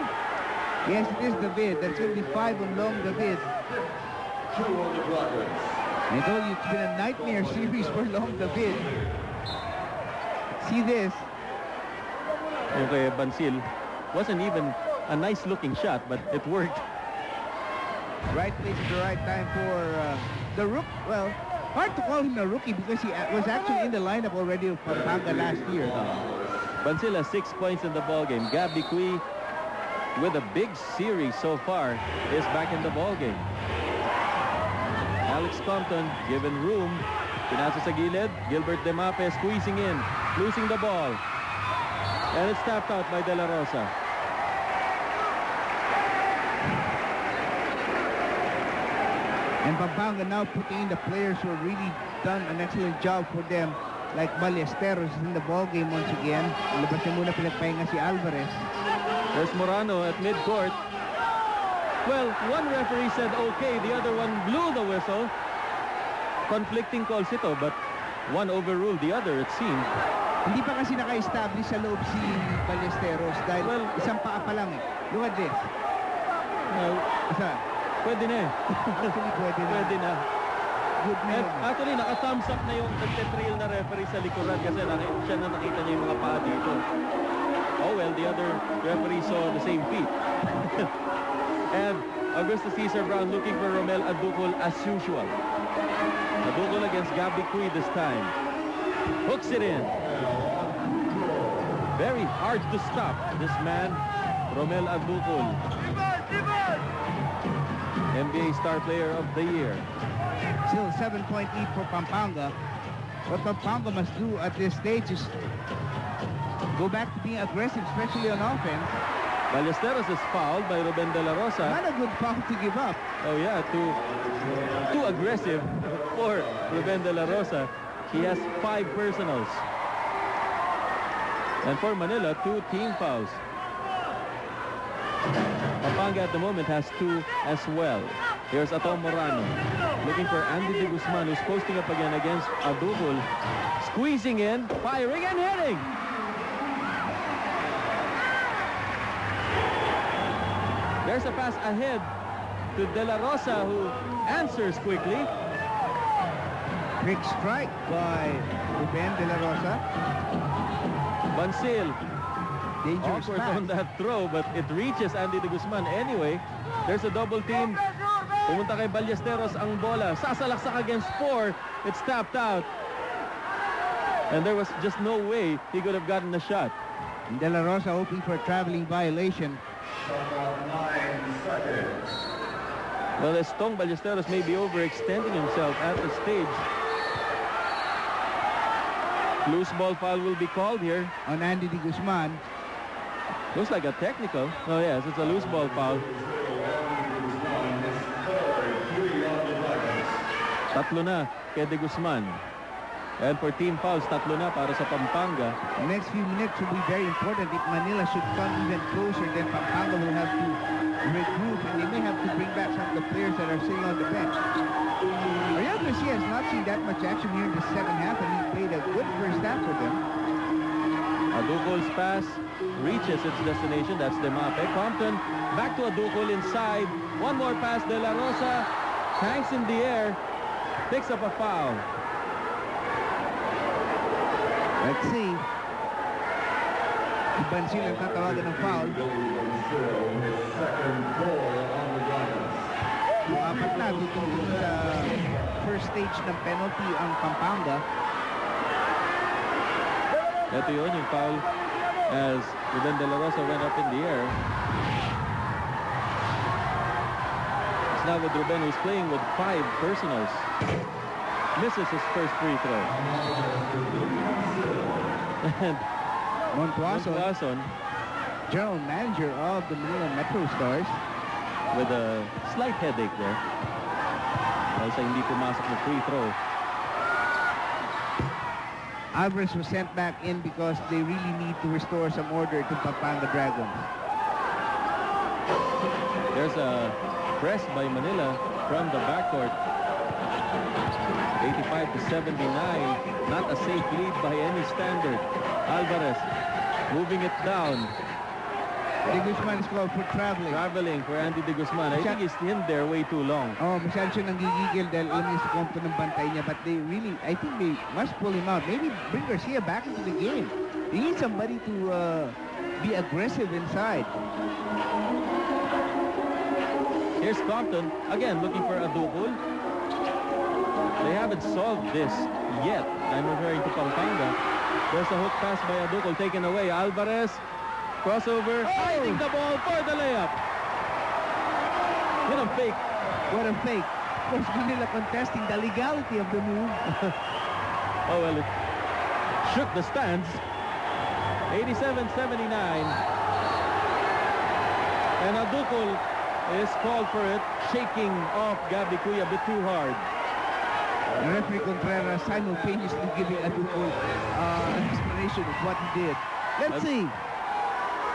Yes, it is David. That's going to be 5 on long David. I told you it's been a nightmare series for long David. See this. Okay, Bansil wasn't even a nice looking shot, but it worked. Right place at the right time for the rook. Well, hard to call him a rookie because he was actually in the lineup already of Pampanga last year. Bansil has 6 points in the ballgame. Gabby Cui, with a big series so far, is back in the ballgame. Alex Compton given room. Pinasa sa gilid. Gilbert Demape squeezing in. Losing the ball. And it's tapped out by De La Rosa. And Pampanga now putting in the players who have really done an excellent job for them. Like Ballesteros is in the ball game once again. Labas niya muna, pinagpahinga si Alvarez. There's Morano at midcourt. Well, one referee said okay, the other one blew the whistle. Conflicting calls ito, but one overruled the other, it seemed. Hindi pa kasi naka-establish sa loob si Ballesteros dahil isang paa pa lang eh. Look at this. Isa. Pwede na eh. Actually, pwede na. Pwede na. Good na yun. Actually, naka-thumbs up na yung nagte-trail na referee sa likuran kasi siya na nakita niya yung mga paa dito. Oh well, the other referee saw the same feat. And Augustus Ceasar Brown looking for Romel Aducol as usual. Aducol against Gabby Cui this time. Hooks it in. Very hard to stop this man, Romel Aducol. MBA Star Player of the Year. Still 7-point lead for Pampanga. What Pampanga must do at this stage is go back to being aggressive, especially on offense. Ballesteros is fouled by Ruben De La Rosa. Not a good foul to give up. Oh yeah, too aggressive for Ruben De La Rosa. He has 5 personals. And for Manila, 2 team fouls. Pampanga at the moment has 2 as well. Here's Atom Morano looking for Andy De Guzman, who's posting up again against Aducol. Squeezing in, firing and hitting. There's a pass ahead to De La Rosa, who answers quickly. Big strike by Ruben De La Rosa. Bansil. Dangerous Awkward pass. on that throw, but it reaches Andy De Guzman anyway. There's a double team. Pumunta kay Ballesteros ang bola. Sasalaksak against 4. It's tapped out. And there was just no way he could have gotten a shot. De La Rosa hoping for a traveling violation. Well, Estong Ballesteros may be overextending himself at the stage. Loose ball foul will be called here. On Andy De Guzman. Looks like a technical. Oh yes, it's a loose ball foul. Tatlo na kay De Guzman. And for team fouls, tatlo na para sa Pampanga. The next few minutes will be very important. If Manila should come even closer, then Pampanga will have to regroup, and they may have to bring back some of the players that are sitting on the bench. Ariel Garcia has not seen that much action here in the second half, and he played a good first half for them. Aducol's pass reaches its destination. That's Demape. Compton back to Aducol inside. One more pass. De La Rosa hangs in the air. Picks up a foul. Let's see. Si Bansil ang tatawagan ng foul. Apat na dito sa first stage ng penalty ang Pampanga. Ito yun, yung foul as Ruben De La Rosa went up in the air. It's now with Ruben, who's playing with 5 personals. Misses his first free throw. And Montuason, general manager of the Manila Metro Stars, with a slight headache there. Dahil sa hindi pumasok na free throw. Alvarez was sent back in because they really need to restore some order to Pampanga Dragons. There's a press by Manila from the backcourt. 85-79. Not a safe lead by any standard. Alvarez moving it down. De Guzman is called for traveling. Traveling for Andy De Guzman. I think he's in there way too long. Oh, masyado siya nanggigigil dahil alam niya sa kompo ng bantay niya. But they really, I think they must pull him out. Maybe bring Garcia back into the game. They need somebody to be aggressive inside. Here's Compton, again looking for Aducol. They haven't solved this yet. I'm referring to Pampanga. There's a hook pass by Aducol taken away. Alvarez, crossover, hiding the ball for the layup. What a fake. What a fake. Of course, Manila contesting the legality of the move. Oh, well, it shook the stands. 87-79. And Adukol is called for it, shaking off Gabby Cuy a bit too hard. And referee Contreras simultaneously giving Adukol an explanation of what he did. Let's see.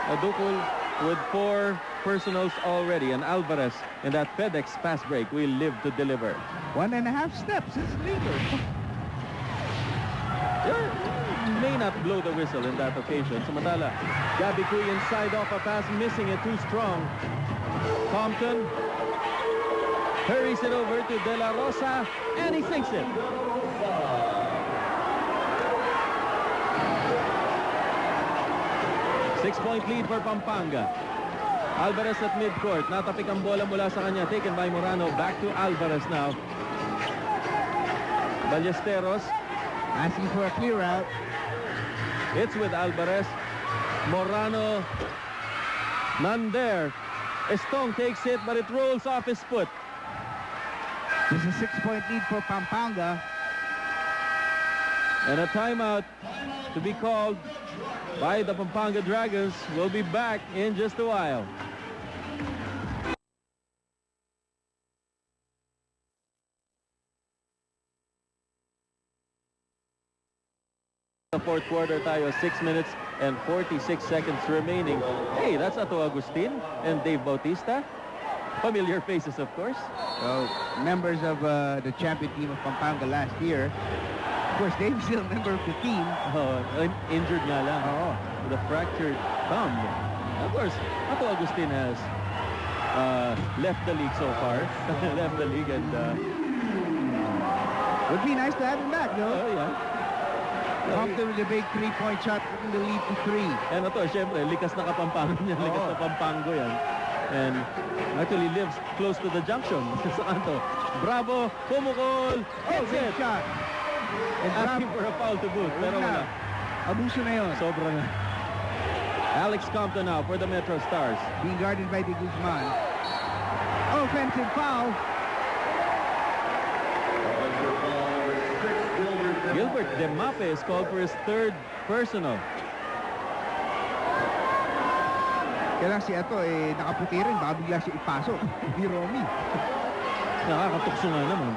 Adukol with 4 personals already, and Alvarez in that FedEx pass break will live to deliver. 1.5 steps. It's legal. May not blow the whistle in that occasion. Samantala, Gabby Cuy inside off a pass, missing it too strong. Compton hurries it over to De La Rosa, and he sinks it. Six-point lead for Pampanga. Alvarez at midcourt. Natapik ang bola mula sa kanya. Taken by Morano. Back to Alvarez now. Ballesteros Asking for a clear out. It's with Alvarez. Morano. None there. Estong takes it, but it rolls off his foot. This is a 6-point lead for Pampanga. And a timeout to be called by the Pampanga Dragons. Will be back in just a while. The fourth quarter tayo, 6 minutes and 46 seconds remaining. Hey, that's Ato Agustin and Dave Bautista. Familiar faces, of course. So, members of the champion team of Pampanga last year. Of course, Dave's still a member of the team. Injured nga lang. With a fractured thumb. Of course, Ato Agustin has left the league so far. Left the league and... would be nice to have him back, though. Oh, yeah. Compton with a big 3-point shot, putting the lead to 3. And ito, syempre, likas na Kapampangan yan. Likas na Pampango yan. And actually lives close to the junction sa kanto. Bravo, pumukol. Oh, big shot. And asking for a foul to boot. Pero wala. Abuso na yun. Sobra na. Alex Compton now for the Metro Stars. Being guarded by De Guzman. Offensive foul. Gilbert Demape is called for his third personal. Kaya lang si Ato, nakaputi rin. Baka bigla siya ipasok. Di Romy. Nakakatukso nga naman.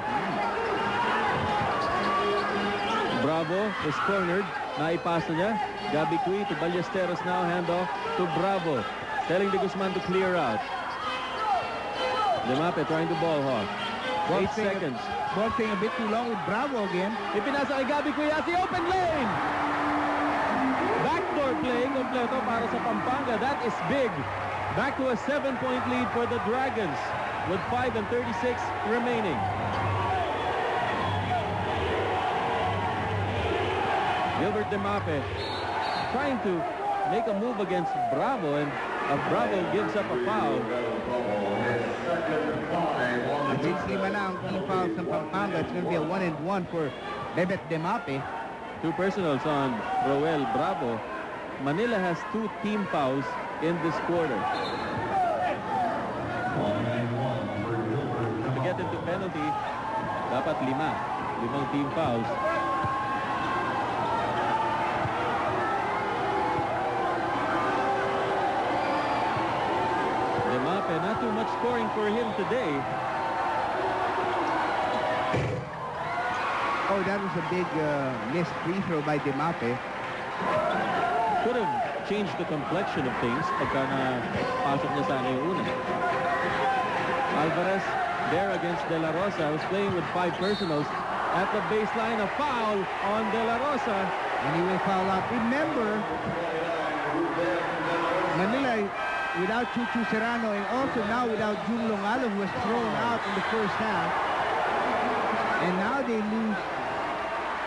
Bravo is cornered. Naipasa niya. Gabby Cuy to Ballesteros now. Handoff to Bravo. Telling De Guzman to clear out. Demape trying to ball hawk. 8 seconds. Ball staying a bit too long with Bravo again. Ipinasa kay Gabby Cuy at the open lane. Backdoor play kompleto para sa Pampanga. That is big. Back to a 7-point lead for the Dragons with 5:36 remaining. Gilbert Demape trying to make a move against Bravo, and Bravo gives up a foul. Since lima na ang team fouls ng Pampanga, it's going to be a 1-and-1 for Bebet Demape. 2 personals on Roel Bravo. Manila has 2 team fouls in this quarter. To get into penalty, dapat 5 team fouls. Demape, not too much scoring for him today. Oh, that was a big missed free throw by Demape. Could have changed the complexion of things pagka napasok niya sana yung una. Alvarez there against De La Rosa, who's playing with 5 personals. At the baseline, a foul on De La Rosa. And he will foul out. Remember, Manila without Chuchu Serrano and also now without Jun Longalo, who was thrown out in the first half. And now they lose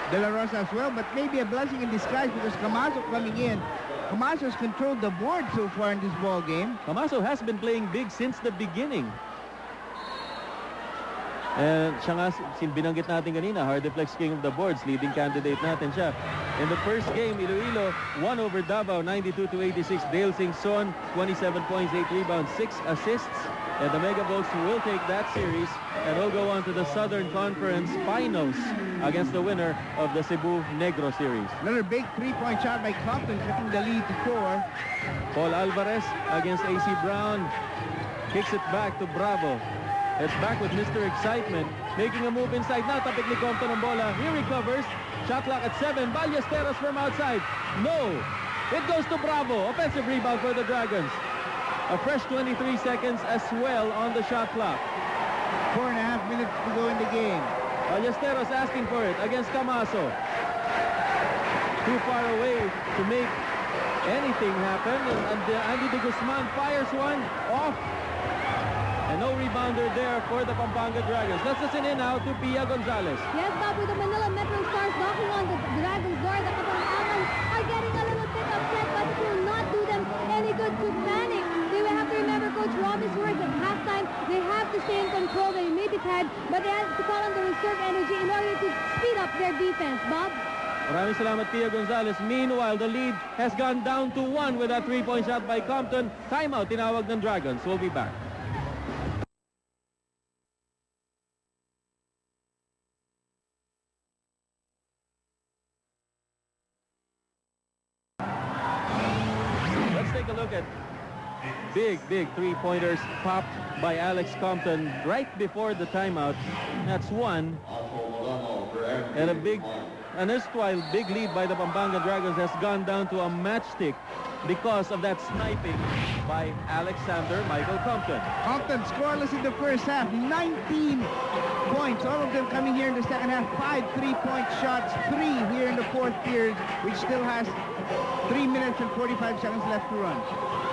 De La Rosa as well, but maybe a blessing in disguise because Camaso coming in. Camaso's controlled the board so far in this ball game. Camaso has been playing big since the beginning. And siya nga, binanggit natin kanina, Hardeflex King of the Boards, leading candidate natin siya. In the first game, Iloilo won over Davao 92-86. Dale Singson, 27 points, 8 rebounds, 6 assists. And the Mega Bolts will take that series and will go on to the Southern Conference Finals against the winner of the Cebu Negro series. Another big three-point shot by Compton, cutting the lead to 4. Paul Alvarez against AC Brown. Kicks it back to Bravo. It's back with Mr. Excitement. Making a move inside. Now tapik ni Compton ang bola. He recovers. Shot clock at 7. Ballesteros from outside. No. It goes to Bravo. Offensive rebound for the Dragons. A fresh 23 seconds as well on the shot clock. 4.5 minutes to go in the game. Ballesteros asking for it against Camaso. Too far away to make anything happen. And Andy de Guzman fires one off. And no rebounder there for the Pampanga Dragons. Let's listen in now to Pia Gonzalez. Yes, Bob, with the Manila Metro Stars knocking on the Dragons' door, the Kapampangan are getting a little bit upset, but it will not do them any good to panic. They will have to remember Coach Robin's words at halftime. They have to stay in control. They may be tired, but they have to call on the reserve energy in order to speed up their defense. Bob? Maraming salamat, Pia Gonzalez. Meanwhile, the lead has gone down to 1 with that three-point shot by Compton. Timeout tinawag ng Dragons. We'll be back. Take a look at big three-pointers popped by Alex Compton right before the timeout. That's one. And an erstwhile big lead by the Pampanga Dragons has gone down to a matchstick because of that sniping by Alexander Michael Compton. Compton scoreless in the first half. 19 points. All of them coming here in the second half. 5 3-point shots. 3 here in the fourth period, which still has 3 minutes and 45 seconds left to run.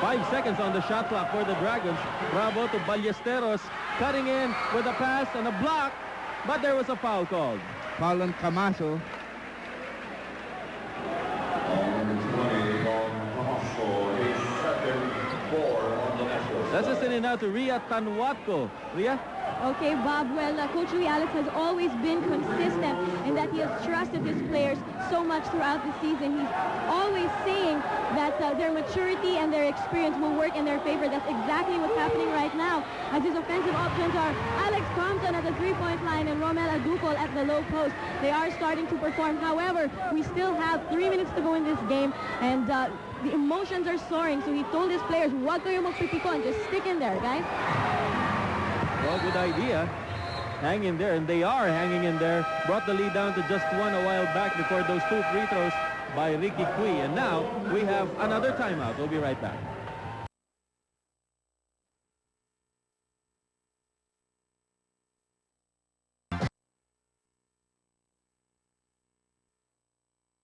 5 seconds on the shot clock for the Dragons. Bravo to Ballesteros, cutting in with a pass and a block, but there was a foul called. Foul on Camaso. Let's listen in now to Ria Tanwatko. Ria? Okay, Bob, well, Coach Louis Alex has always been consistent in that he has trusted his players so much throughout the season. He's always saying that their maturity and their experience will work in their favor. That's exactly what's happening right now, as his offensive options are Alex Compton at the three-point line and Romel Aducol at the low post. They are starting to perform. However, we still have 3 minutes to go in this game, and the emotions are soaring. So he told his players, "Wag kayo magpipikon, just stick in there, guys." Well, good idea. Hang in there, and they are hanging in there. Brought the lead down to just 1 a while back before those 2 free throws by Ricky Cui. And now we have another timeout. We'll be right back.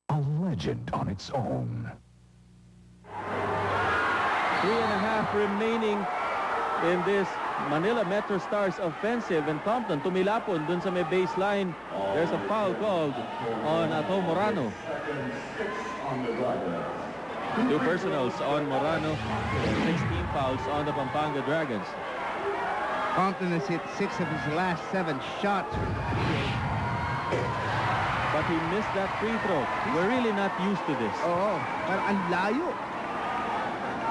A legend on its own. 3.5 remaining in this Manila Metro Stars offensive, and Compton tumilapon dun sa may baseline. There's a foul called on Ato Morano. 2 personals on Morano, 16 fouls on the Pampanga Dragons. Compton has hit 6 of his last 7 shots. But he missed that free throw. We're really not used to this. Oo, parang ang layo.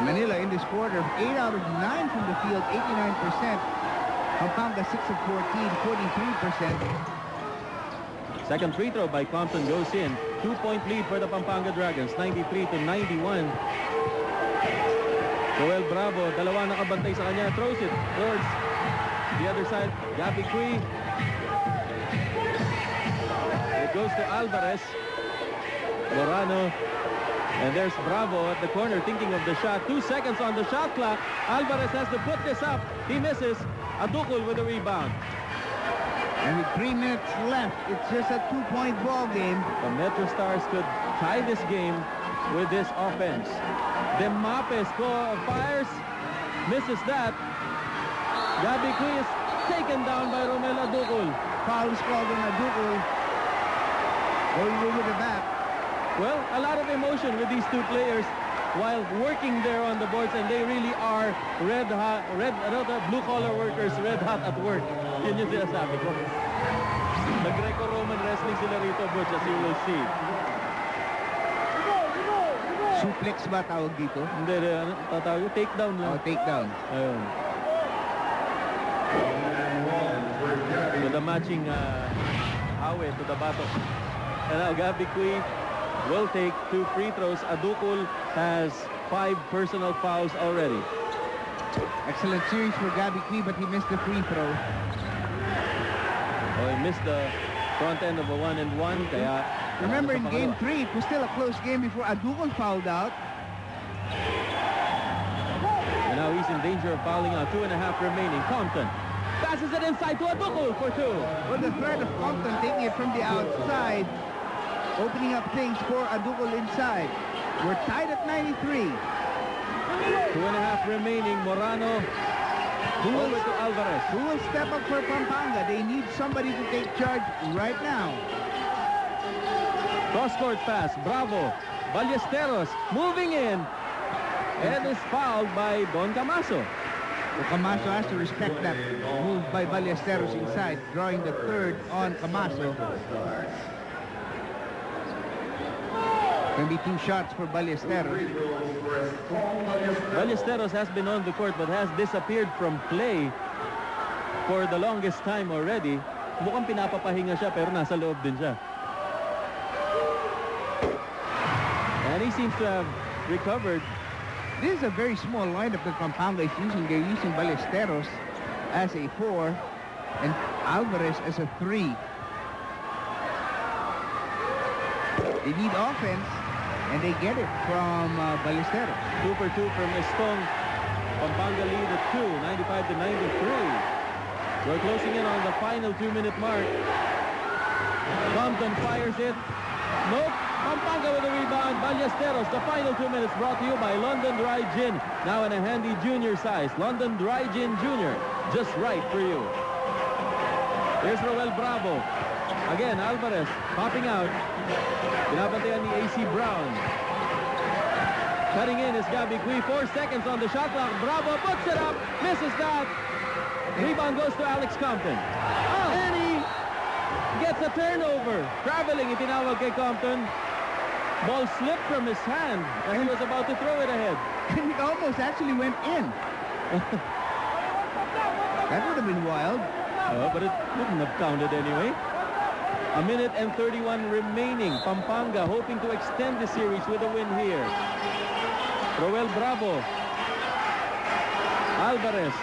Manila in this quarter, 8 out of 9 from the field, 89%. Pampanga 6 of 14, 43%. Second free throw by Compton goes in. 2-point lead for the Pampanga Dragons, 93-91. Joel Bravo, dalawa nakabantay sa kanya, throws it towards the other side. Gabby Cui. It goes to Alvarez. Morano. And there's Bravo at the corner thinking of the shot. 2 seconds on the shot clock. Alvarez has to put this up. He misses. Aducol with the rebound. And with 3 minutes left, it's just a 2-point ball game. The Metro Stars could tie this game with this offense. Demape fires. Misses that. Gabby Cui is taken down by Romel Aducol. Foul is called on Aducol. Going over the back. Well, a lot of emotion with these 2 players. while working there on the boards, and they really are blue-collar workers, red hot at work. Yun yung sinasabi ko. Nag-Greco-Roman wrestling sila rito, Butch, as you will see. Suplex ba tawag dito? Hindi, ano tatawag yung takedown lang. Oh, takedown. Ayun. So the matching awe to the bato. And now Gabby Cui will take 2 free throws. Adukul has 5 personal fouls already. Excellent series for Gabby Cui, but he missed the free throw. Oh, he missed the front end of a 1-and-1. Kaya Remember, in game 3, it was still a close game before Adukul fouled out. And now he's in danger of fouling out. 2.5 remaining. Compton passes it inside to Adukul for 2. Well, the threat of Compton taking it from the outside, opening up things for Adukul inside. We're tied at 93. 2.5 remaining. Morano over to Alvarez. Who will step up for Pampanga? They need somebody to take charge right now. Cross-court pass. Bravo. Ballesteros moving in. And is fouled by Don Camaso. So Camaso has to respect that move by Ballesteros inside, drawing the third on Camaso. Can be 2 shots for Ballesteros. Ballesteros has been on the court but has disappeared from play for the longest time already. Mukhang pinapapahinga siya pero nasa loob din siya. And he seems to have recovered. This is a very small lineup that Pampanga is using. They're using Ballesteros as a 4 and Alvarez as a 3. They need offense, and they get it from Ballesteros. 2 for 2 from Estong. Pampanga lead at 2, 95 to 93. We're closing in on the final 2-minute mark. Compton fires it. Nope. Pampanga with a rebound. Ballesteros. The final 2 minutes brought to you by London Dry Gin. Now in a handy junior size. London Dry Gin Junior. Just right for you. Here's Roel Bravo. Again, Alvarez popping out. Binabantayan ni AC Brown. Cutting in is Gabby Cui. 4 seconds on the shot clock. Bravo puts it up. Misses that. Rebound goes to Alex Compton. And he gets a turnover. Traveling, itinawag kay Compton. Ball slipped from his hand and he was about to throw it ahead. And it almost actually went in. That would have been wild. But it wouldn't have counted anyway. 1:31 remaining. Pampanga hoping to extend the series with a win here. Roel Bravo. Alvarez.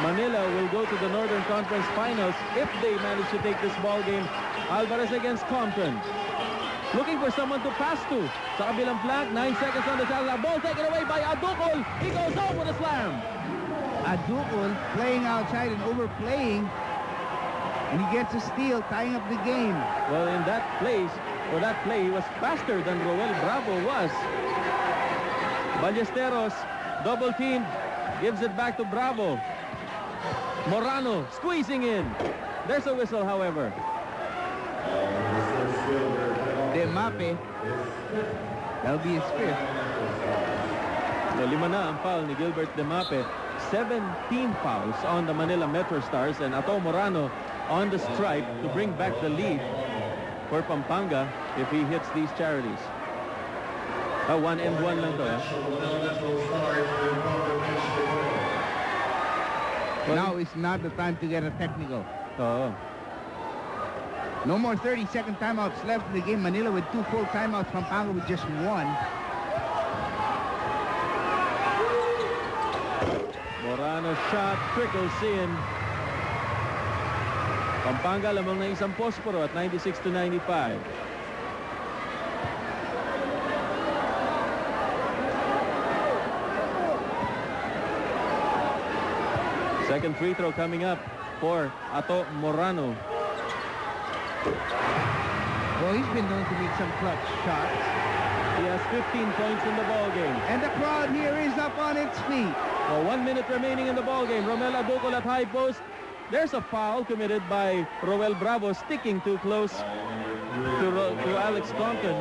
Manila will go to the Northern Conference Finals if they manage to take this ball game. Alvarez against Compton. Looking for someone to pass to. Sa kabilang flank, 9 seconds on the shot. Ball taken away by Adukul. He goes home with a slam. Adukul playing outside and overplaying. And he gets a steal, tying up the game. Well, in that place, or that play, he was faster than Roel Bravo was. Ballesteros, double teamed, gives it back to Bravo. Morano squeezing in. There's a whistle, however. Demape. That'll be his 5th. So 5 na ang foul ni Gilbert Demape. 17 fouls on the Manila Metro Stars, and Ato Morano on the stripe to bring back the lead for Pampanga if he hits these charities. 1-and-1 lang to. Now is not the time to get a technical. Oo. No more 30-second timeouts left in the game. Manila with 2 full timeouts. Pampanga with just 1. Morano shot trickles in. Pampanga lamang na isang posporo at 96 to 95. Second free throw coming up for Ato Morano. Well, he's been known to make some clutch shots. He has 15 points in the ball game. And the crowd here is up on its feet. Well, 1 minute remaining in the ball game. Romel Adukul at high post. There's a foul committed by Roel Bravo, sticking too close to Alex Compton.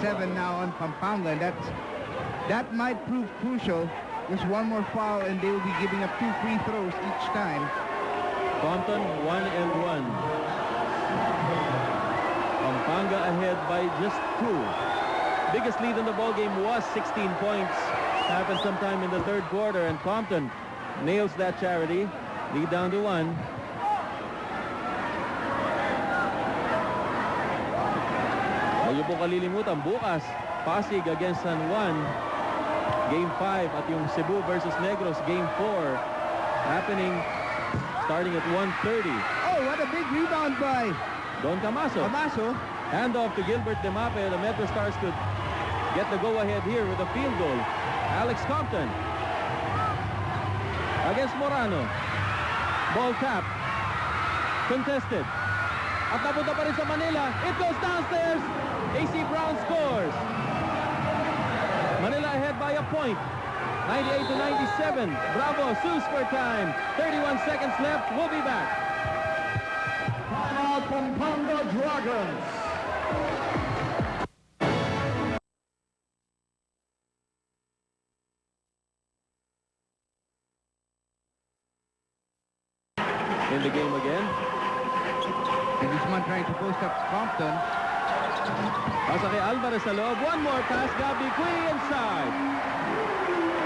7 now on Pampanga, and that might prove crucial. Just one more foul, and they will be giving up 2 free throws each time. Compton 1-1. Pampanga ahead by just 2. Biggest lead in the ball game was 16 points. Happened sometime in the third quarter, and Compton nails that charity. Lead down to 1. Huwag niyo po kalilimutan, bukas, Pasig against San Juan. Game 5 at yung Cebu versus Negros, Game 4. Happening starting at 1:30. Oh, what a big rebound by Don Camaso. Camaso. Hand off to Gilbert Demape. The Metro Stars could get the go-ahead here with a field goal. Alex Compton against Morano. Ball tap. Contested. At napunta pa rin sa Manila. It goes downstairs. AC Brown scores. Manila ahead by a point. 98-97. Bravo sues for time. 31 seconds left. We'll be back. Pampanga Dragons. In the game again. And this man trying to post up Compton. Pasa kay Alvarez sa loob. One more pass. Gabi Cui inside.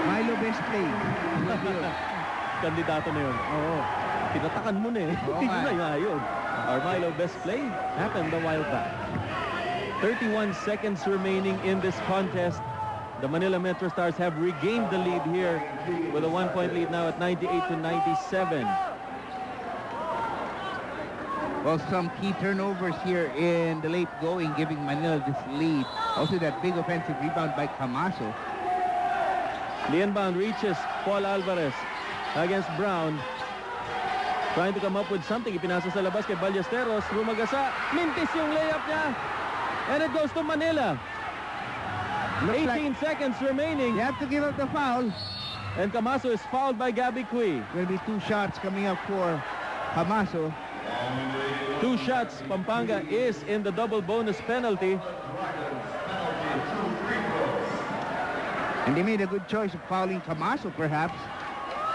Milo best play. Kandidato na yun. Oo. Tinatakan mo na eh. Oo Hindi nga. na yun. Our Milo best play happened a while back. 31 seconds remaining in this contest. The Manila Metro Stars have regained the lead here with a 1-point lead now at 98-97. Well, some key turnovers here in the late going, giving Manila this lead. Also that big offensive rebound by Camaso. The inbound reaches Paul Alvarez against Brown. Trying to come up with something. Ipinasa sa labas kay Ballesteros. Rumagasa. Mintis yung layup niya. And it goes to Manila. 18 seconds remaining. You have to give up the foul. And Camaso is fouled by Gabi Cui. Will be 2 shots coming up for Camaso. 2 shots. Pampanga is in the double bonus penalty. And they made a good choice of fouling Camaso, perhaps.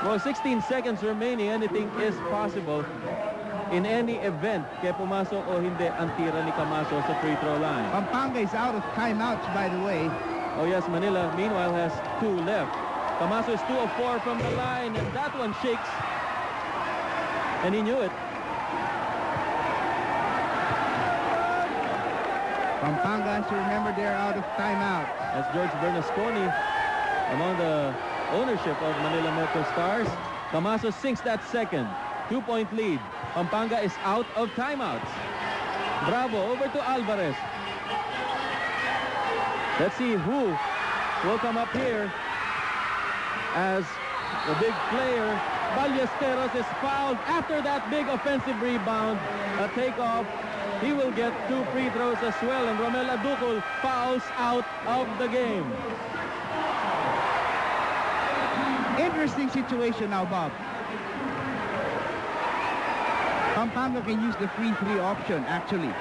Well, 16 seconds remaining. Anything is possible in any event. Kaya pumasok o hindi ang tira ni Camaso sa free throw line. Pampanga is out of timeouts, by the way. Oh yes, Manila meanwhile has 2 left. Camaso is 2 of 4 from the line, and that one shakes. And he knew it. Pampanga, so remember, they're out of timeout. As George Bernasconi among the ownership of Manila Metro Stars. Camaso sinks that second. 2-point lead. Pampanga is out of timeouts. Bravo over to Alvarez. Let's see who will come up here as the big player. Ballesteros is fouled after that big offensive rebound. A takeoff. He will get 2 free throws as well, and Romel Aducol fouls out of the game. Interesting situation now, Bob. Pampanga can use the free 3 option, actually.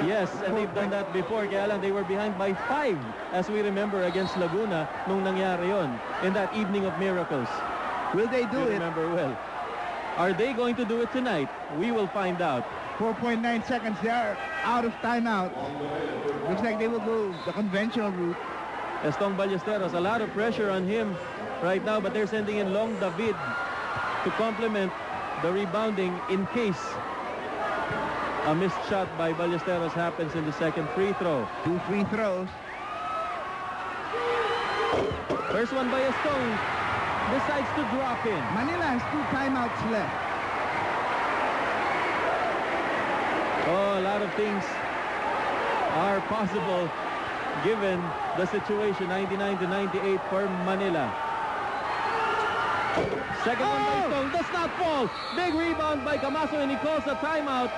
Yes, and they've done that before. Kaya lang they were behind by 5, as we remember, against Laguna nung nangyari yon in that evening of miracles. Will they do You it? remember well. Are they going to do it tonight? We will find out. 4.9 seconds. They are out of timeout. Looks like they will go the conventional route. Estong Ballesteros, a lot of pressure on him right now, but they're sending in Long David to complement the rebounding in case a missed shot by Ballesteros happens in the second free throw. 2 free throws. First one by Estong. Decides to drop in. Manila has 2 timeouts left. Oh, a lot of things are possible given the situation. 99-98 for Manila. Second one by Stone does not fall. Big rebound by Camaso, and he calls a timeout.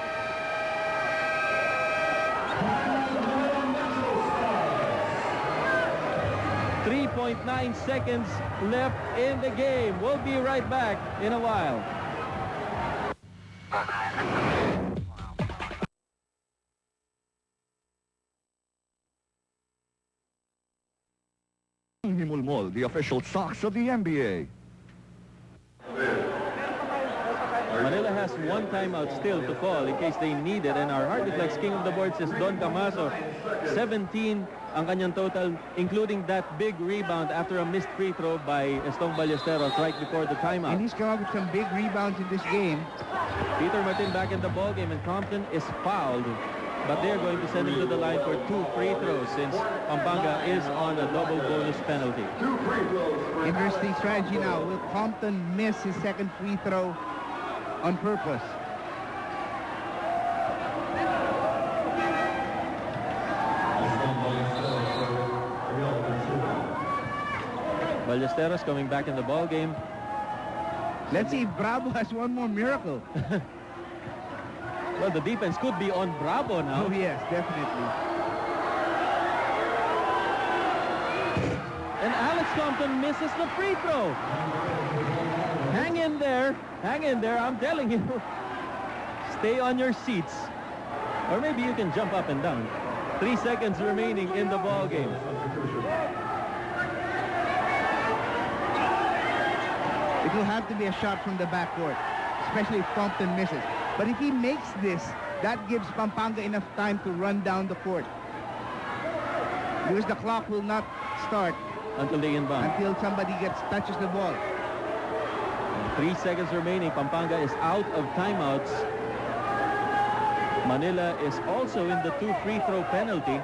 .9 seconds left in the game. We'll be right back in a while. hinimulmol the official socks of the MBA. Manila has one timeout still to call in case they need it, and our hard deflex king of the boards is Don Camaso. 17 ang kanyang total, including that big rebound after a missed free throw by Estong Ballesteros right before the timeout. And he's come up with some big rebounds in this game. Peter Martin back in the ballgame, and Compton is fouled, but they're going to send him to the line for 2 free throws since Pampanga is on a double bonus penalty. Interesting strategy now. Will Compton miss his second free throw on purpose? Ballesteros coming back in the ballgame. Let's see if Bravo has one more miracle. Well, the defense could be on Bravo now. Oh, yes, definitely. And Alex Compton misses the free throw. Hang in there. Hang in there. I'm telling you. Stay on your seats. Or maybe you can jump up and down. 3 seconds remaining in the ball game. It will have to be a shot from the backcourt, especially if Compton misses. But if he makes this, that gives Pampanga enough time to run down the court. Because the clock will not start Until they inbound. until somebody touches the ball. 3 seconds remaining. Pampanga is out of timeouts. Manila is also in the 2 free throw penalty.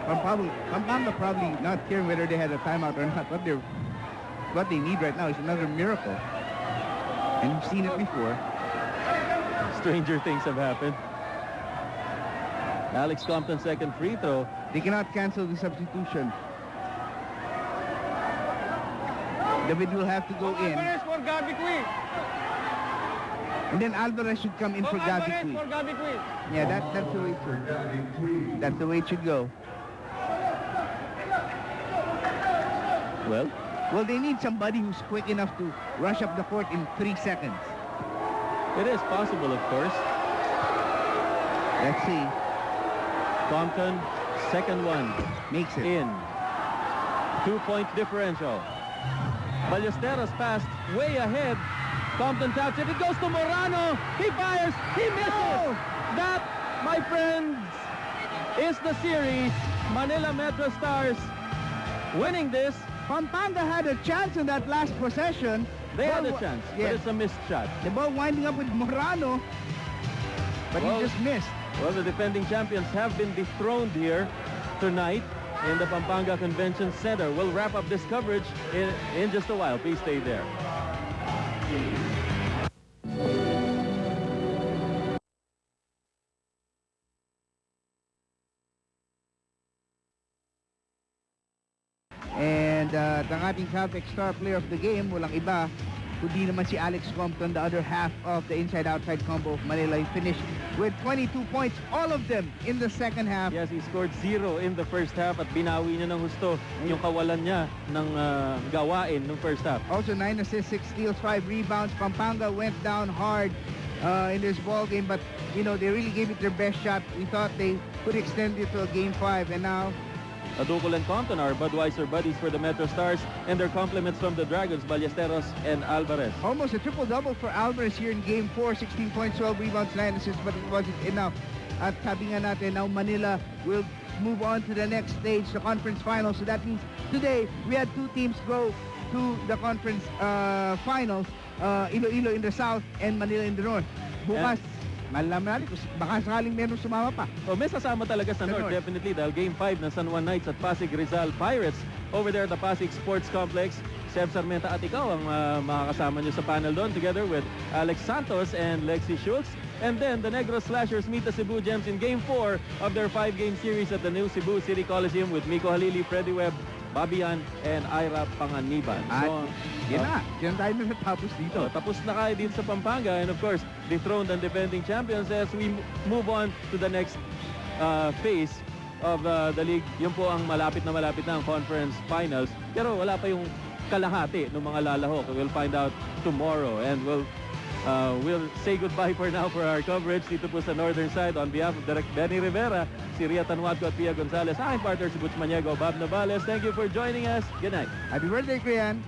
Pampanga probably not caring whether they had a timeout or not. What they need right now is another miracle. And you've seen it before. Stranger things have happened. Alex Compton's second free throw. They cannot cancel the substitution. David will have to go in. And then Alvarez should come in for Gabi Cui. Yeah, that's the way that's the way it should go. Well, they need somebody who's quick enough to rush up the court in 3 seconds. It is possible, of course. Let's see. Compton, second one. Makes it. In. 2-point differential. Ballesteros passed way ahead. Compton taps it. It goes to Morano. He fires. He misses. That, my friends, is the series. Manila Metro Stars winning this. Pampanga had a chance in that last possession. They had a chance, but yes. it's a missed shot. The ball winding up with Morano, but Well, he just missed. Well, the defending champions have been dethroned here tonight in the Pampanga Convention Center. We'll wrap up this coverage in just a while. Please stay there. And ang ating Caltech star player of the game, walang iba, kundi naman si Alex Compton, the other half of the inside-outside combo of Manila. He finished with 22 points, all of them in the second half. Yes, he scored 0 in the first half at binawi niya ng husto yung kawalan niya ng gawain ng first half. Also 9 assists, 6 steals, 5 rebounds. Pampanga went down hard in this ball game, but you know, they really gave it their best shot. We thought they could extend it to a game 5, and now Adukol and Compton are Budweiser buddies for the Metro Stars, and their compliments from the Dragons, Ballesteros and Alvarez. almost a triple-double for Alvarez here in game 4, 16 points, 12 rebounds, 9 assists, but it wasn't enough. At sabi nga natin, now Manila will move on to the next stage, the conference finals. So that means today we had 2 teams go to the conference finals, Iloilo in the south and Manila in the north. Bukas, malaman natin kung baka sakaling meron sumama pa. Oh, may sasama talaga sa North, definitely, dahil Game 5 ng San Juan Knights at Pasig Rizal Pirates over there at the Pasig Sports Complex. Seb Sarmenta at ikaw ang makakasama nyo sa panel doon together with Alex Santos and Lexi Schultz. And then the Negros Slashers meet the Cebu Gems in Game 4 of their 5-game series at the new Cebu City Coliseum with Miko Halili, Freddy Webb, Babian, and Ira Panganiban. At So, yan na, yan tayo natatapos dito. tapos na kayo dito sa Pampanga, and of course, dethroned and defending champions as we move on to the next phase of the league. Yun po ang malapit na ang conference finals. Pero wala pa yung kalahati ng mga lalahok. We'll find out tomorrow, and we'll We'll say goodbye for now for our coverage dito po sa Northern Side. On behalf of Direct Benny Rivera, si Ria Tanwadco at Pia Gonzalez, aking partner si Butch Maniego, Bob Navales. Thank you for joining us. Good night. Happy birthday, Kuyan.